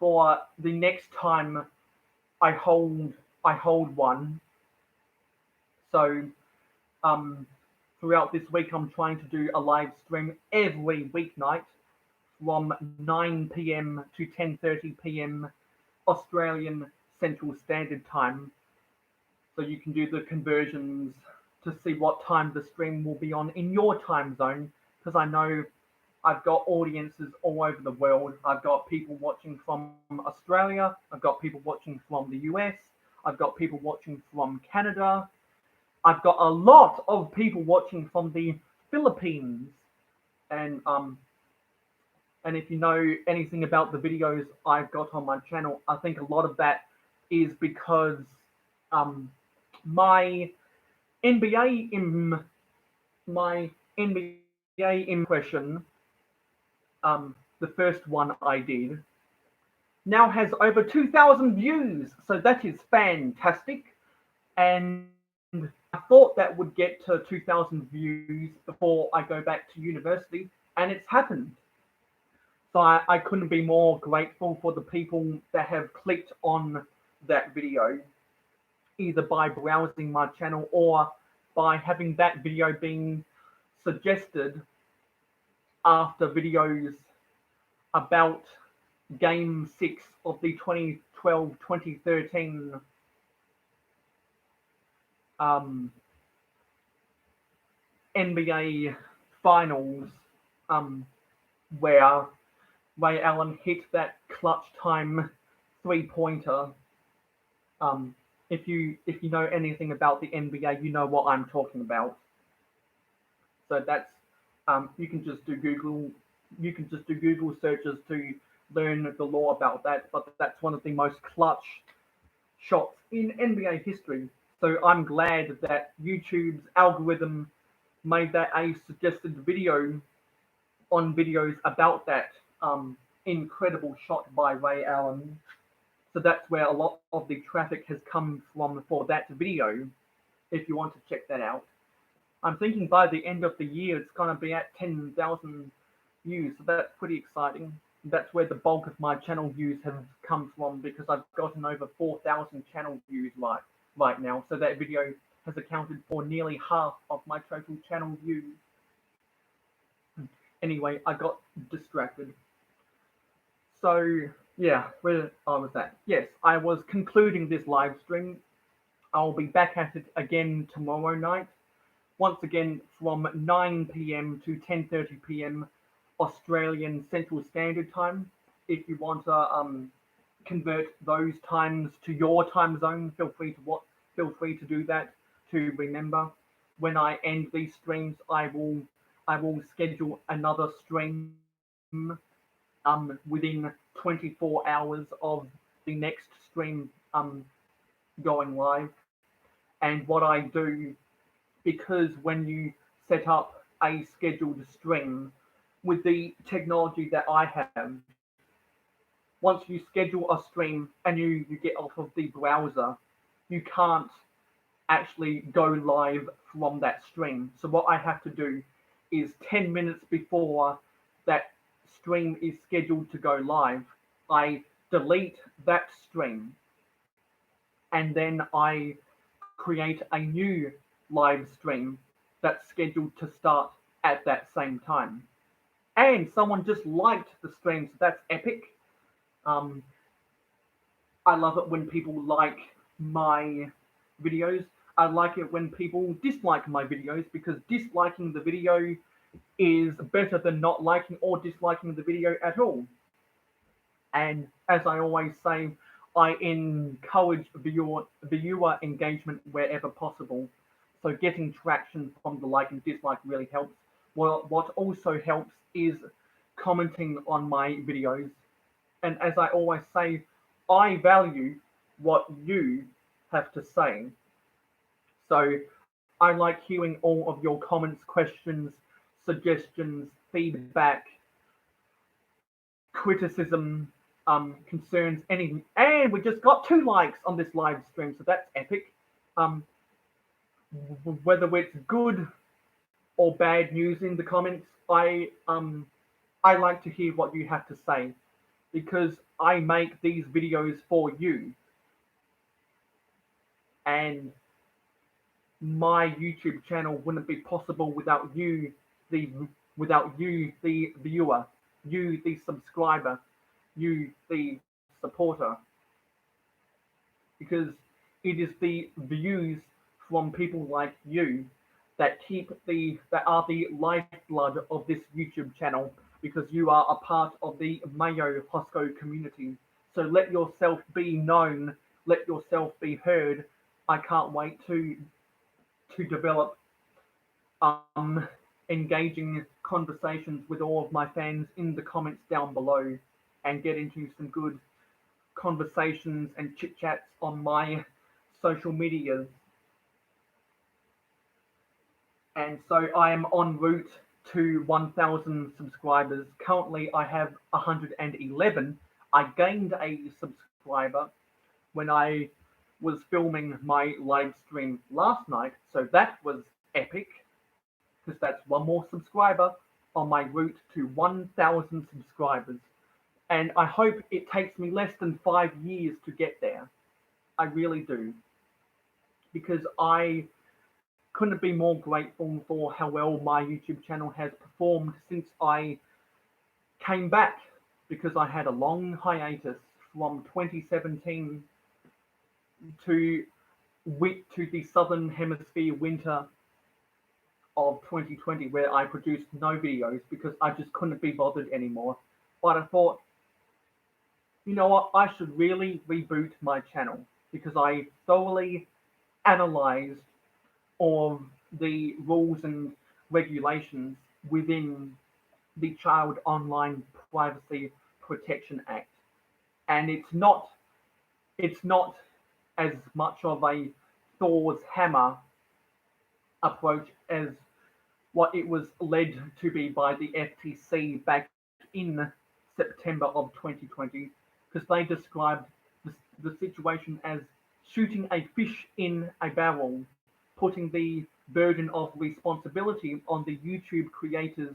for the next time I hold one. So um, throughout this week, I'm trying to do a live stream every weeknight from 9 p.m. to 10:30 p.m. Australian Central Standard Time. So you can do the conversions to see what time the stream will be on in your time zone, because I know I've got audiences all over the world. I've got people watching from Australia. I've got people watching from the US. I've got people watching from Canada. I've got a lot of people watching from the Philippines. And if you know anything about the videos I've got on my channel, I think a lot of that is because my my NBA impression, the first one I did, now has over 2,000 views. So that is fantastic. And I thought that would get to 2,000 views before I go back to university, and it's happened. So I couldn't be more grateful for the people that have clicked on that video, either by browsing my channel or by having that video being suggested after videos about Game 6 of the 2012-2013 NBA Finals, where Ray Allen hit that clutch time 3-pointer. If you know anything about the NBA, you know what I'm talking about. So that's you can just do Google searches to learn the law about that. But that's one of the most clutch shots in NBA history. So I'm glad that YouTube's algorithm made that a suggested video on videos about that incredible shot by Ray Allen. So that's where a lot of the traffic has come from for that video, if you want to check that out. I'm thinking by the end of the year, it's going to be at 10,000 views. So that's pretty exciting. That's where the bulk of my channel views have come from, because I've gotten over 4,000 channel views right now. So that video has accounted for nearly half of my total channel views. Anyway, I got distracted. So yeah, where I was at. Yes, I was concluding this live stream. I'll be back at it again tomorrow night. Once again from 9 p.m. to 10:30 p.m. Australian Central Standard Time. If you want to convert those times to your time zone, feel free to do that. To remember, when I end these streams, I will schedule another stream within 24 hours of the next stream going live. And what I do, because when you set up a scheduled stream with the technology that I have, once you schedule a stream and you get off of the browser, you can't actually go live from that stream. So what I have to do is 10 minutes before that stream is scheduled to go live, I delete that stream and then I create a new live stream that's scheduled to start at that same time. And someone just liked the stream, so that's epic. Um, I love it when people like my videos. I like it when people dislike my videos because disliking the video is better than not liking or disliking the video at all. And as I always say, I encourage viewer engagement wherever possible. So getting traction from the like and dislike really helps. Well, what also helps is commenting on my videos. And as I always say, I value what you have to say. So I like hearing all of your comments, questions, suggestions, feedback, criticism, concerns, anything. And we just got 2 likes on this live stream, so that's epic. Whether it's good or bad news in the comments, I like to hear what you have to say because I make these videos for you. And my YouTube channel wouldn't be possible without you, the viewer, you, the subscriber, you, the supporter, because it is the views from people like you that are the lifeblood of this YouTube channel, because you are a part of the Mayo Hosko community. So let yourself be known, let yourself be heard. I can't wait to develop engaging conversations with all of my fans in the comments down below and get into some good conversations and chit chats on my social medias. And so I am en route to 1,000 subscribers. Currently I have 111. I gained a subscriber when I was filming my live stream last night, so that was epic, because that's 1 more subscriber on my route to 1,000 subscribers. And I hope it takes me less than 5 years to get there. I really do. Because I couldn't be more grateful for how well my YouTube channel has performed since I came back, because I had a long hiatus from 2017 to the Southern Hemisphere winter of 2020, where I produced no videos because I just couldn't be bothered anymore. But I thought, you know what, I should really reboot my channel, because I thoroughly analyzed all of the rules and regulations within the Child Online Privacy Protection Act. And it's not as much of a Thor's hammer approach as what it was led to be by the FTC back in September of 2020, because they described the situation as shooting a fish in a barrel, putting the burden of responsibility on the YouTube creators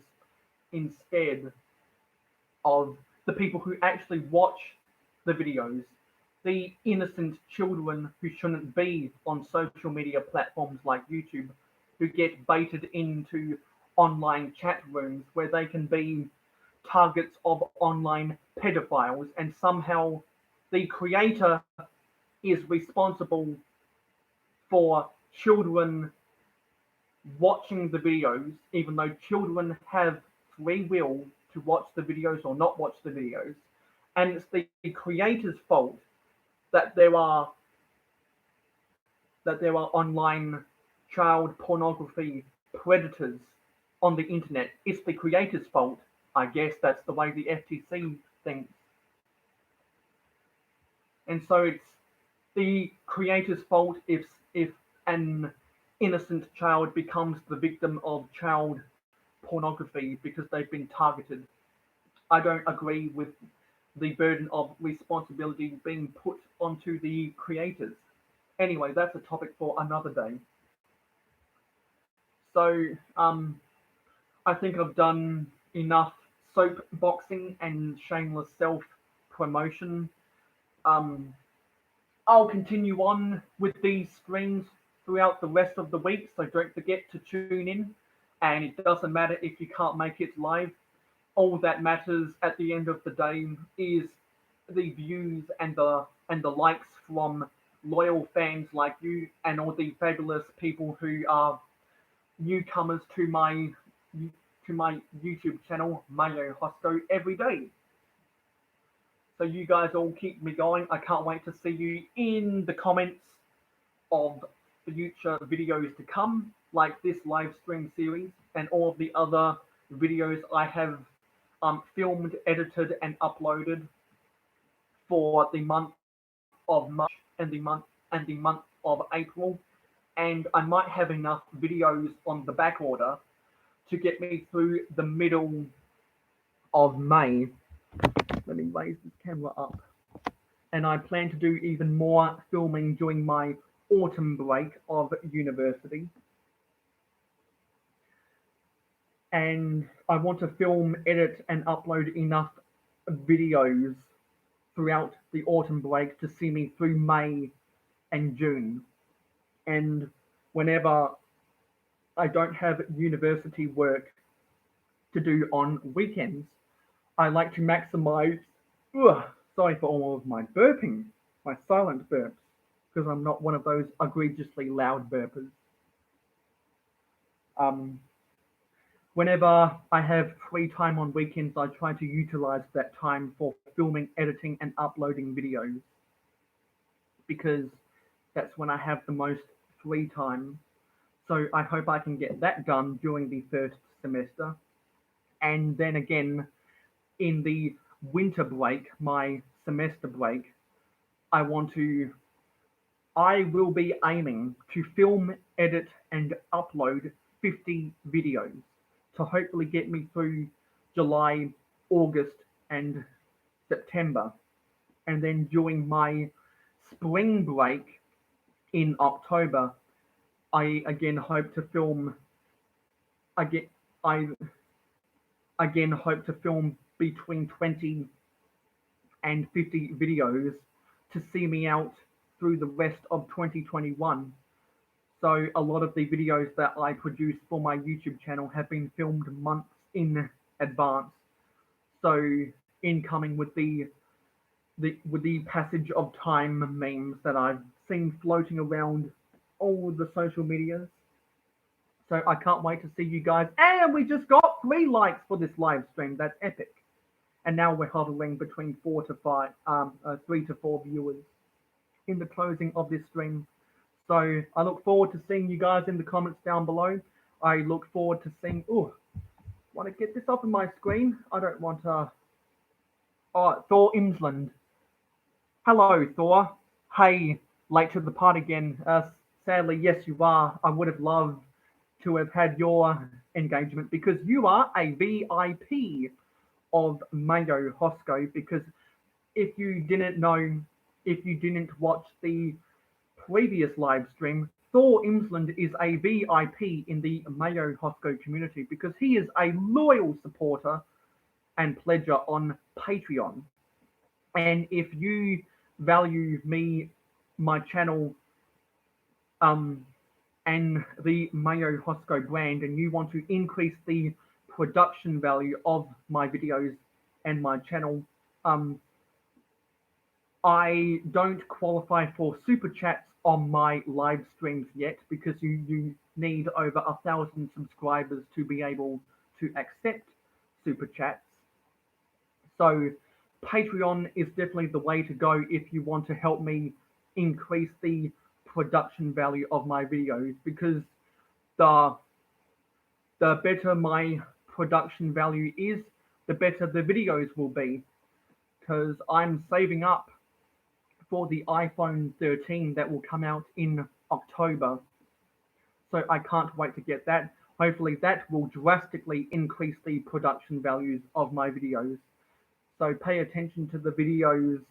instead of the people who actually watch the videos, the innocent children who shouldn't be on social media platforms like YouTube, who get baited into online chat rooms where they can be targets of online pedophiles, and somehow the creator is responsible for children watching the videos, even though children have free will to watch the videos or not watch the videos. And it's the creator's fault that there are online child pornography predators on the internet. It's the creator's fault. I guess that's the way the FTC things. And so it's the creator's fault if an innocent child becomes the victim of child pornography because they've been targeted. I don't agree with the burden of responsibility being put onto the creators. Anyway, that's a topic for another day. So I think I've done enough soap boxing and shameless self promotion. Um, I'll continue on with these streams throughout the rest of the week, so don't forget to tune in. And it doesn't matter if you can't make it live. All that matters at the end of the day is the views and the likes from loyal fans like you and all the fabulous people who are newcomers to my YouTube channel, Mayo Hosko, every day. So you guys all keep me going. I can't wait to see you in the comments of future videos to come, like this live stream series and all of the other videos I have filmed, edited, and uploaded for the month of March and the month of April. And I might have enough videos on the back order to get me through the middle of May. Let me raise this camera up. And I plan to do even more filming during my autumn break of university. And I want to film, edit, and upload enough videos throughout the autumn break to see me through May and June. And whenever I don't have university work to do on weekends, I like to maximize. Sorry for all of my burping, my silent burps, because I'm not one of those egregiously loud burpers. Whenever I have free time on weekends, I try to utilize that time for filming, editing, and uploading videos because that's when I have the most free time. So I hope I can get that done during the first semester. And then again, in the winter break, my semester break, I will be aiming to film, edit, and upload 50 videos to hopefully get me through July, August, and September. And then during my spring break in October, I again hope to film again I again hope to film between 20 and 50 videos to see me out through the rest of 2021. So a lot of the videos that I produce for my YouTube channel have been filmed months in advance. So incoming with the passage of time memes that I've seen floating around all the social medias. So I can't wait to see you guys. And we just got 3 likes for this live stream. That's epic. And now we're hovering between 3 to 4 viewers in the closing of this stream. So I look forward to seeing you guys in the comments down below. I look forward to seeing. Want to get this up on my screen? I don't want to. Oh, Thor Imsland. Hello, Thor. Hey, late to the party again. Sadly, yes, you are. I would have loved to have had your engagement because you are a VIP of Mayo Hosko. Because if you didn't know, if you didn't watch the previous live stream, Thor Imsland is a VIP in the Mayo Hosko community because he is a loyal supporter and pledger on Patreon. And if you value me, my channel, and the Mayo Hosko brand, and you want to increase the production value of my videos and my channel, I don't qualify for super chats on my live streams yet because you need over 1,000 subscribers to be able to accept super chats. So Patreon is definitely the way to go if you want to help me increase the production value of my videos, because the better my production value is, the better the videos will be. because I'm saving up for the iPhone 13 that will come out in October. So I can't wait to get that. Hopefully that will drastically increase the production values of my videos. So pay attention to the videos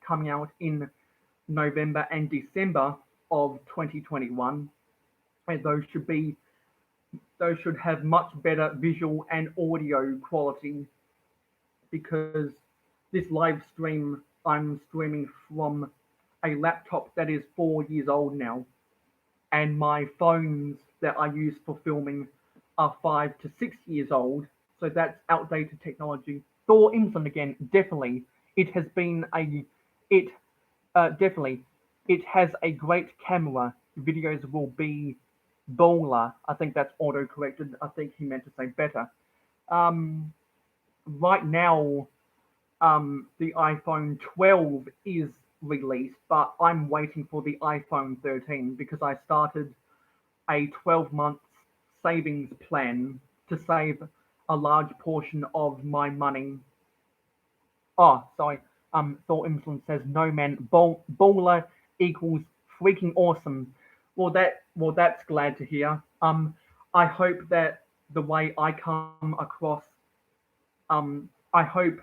coming out in November and December of 2021. And those should have much better visual and audio quality, because this live stream I'm streaming from a laptop that is 4 years old now, and my phones that I use for filming are 5 to 6 years old. So that's outdated technology. Thor Imson again, definitely. It has been a it definitely it has a great camera. Videos will be baller. I think that's auto corrected. I think he meant to say better. Um, right now, the iPhone 12 is released, but I'm waiting for the iPhone 13 because I started a 12-month savings plan to save a large portion of my money. Oh, sorry. Thor Imsland says no man baller equals freaking awesome. That's glad to hear. I hope that the way I come across, I hope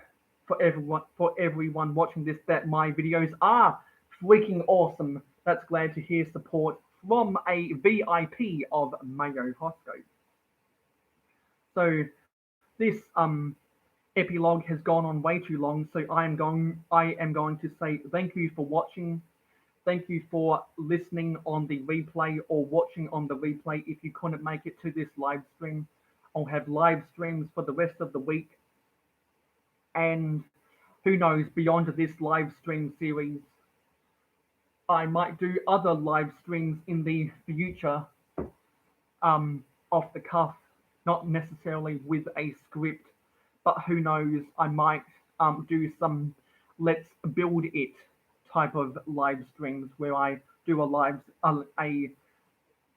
for everyone watching this that my videos are freaking awesome. That's glad to hear support from a VIP of Mayo Hosko. So this epilogue has gone on way too long, so I am going to say thank you for watching. Thank you for listening on the replay or watching on the replay if you couldn't make it to this live stream. I'll have live streams for the rest of the week, and who knows, beyond this live stream series, I might do other live streams in the future, off the cuff, not necessarily with a script, but who knows, I might do some let's build it type of live streams where I do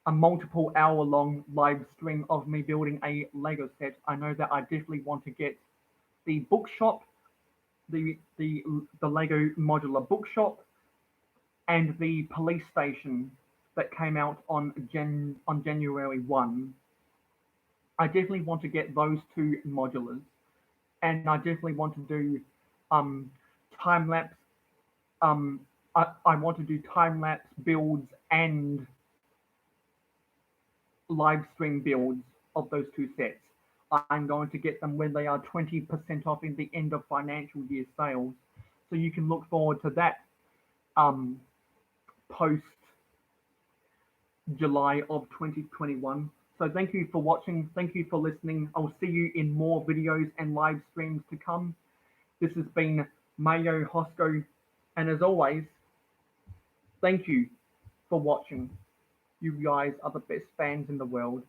a multiple hour long live stream of me building a Lego set. I know that I definitely want to get the bookshop, the Lego modular bookshop, and the police station that came out on January 1. I definitely want to get those two modulars, and I definitely want to do um, time lapse. Um, I want to do time lapse builds and live stream builds of those two sets. I'm going to get them when they are 20% off in the end of financial year sales. So you can look forward to that um, post July of 2021. So thank you for watching. Thank you for listening. I'll see you in more videos and live streams to come. This has been Mayo Hosko. And as always, thank you for watching. You guys are the best fans in the world.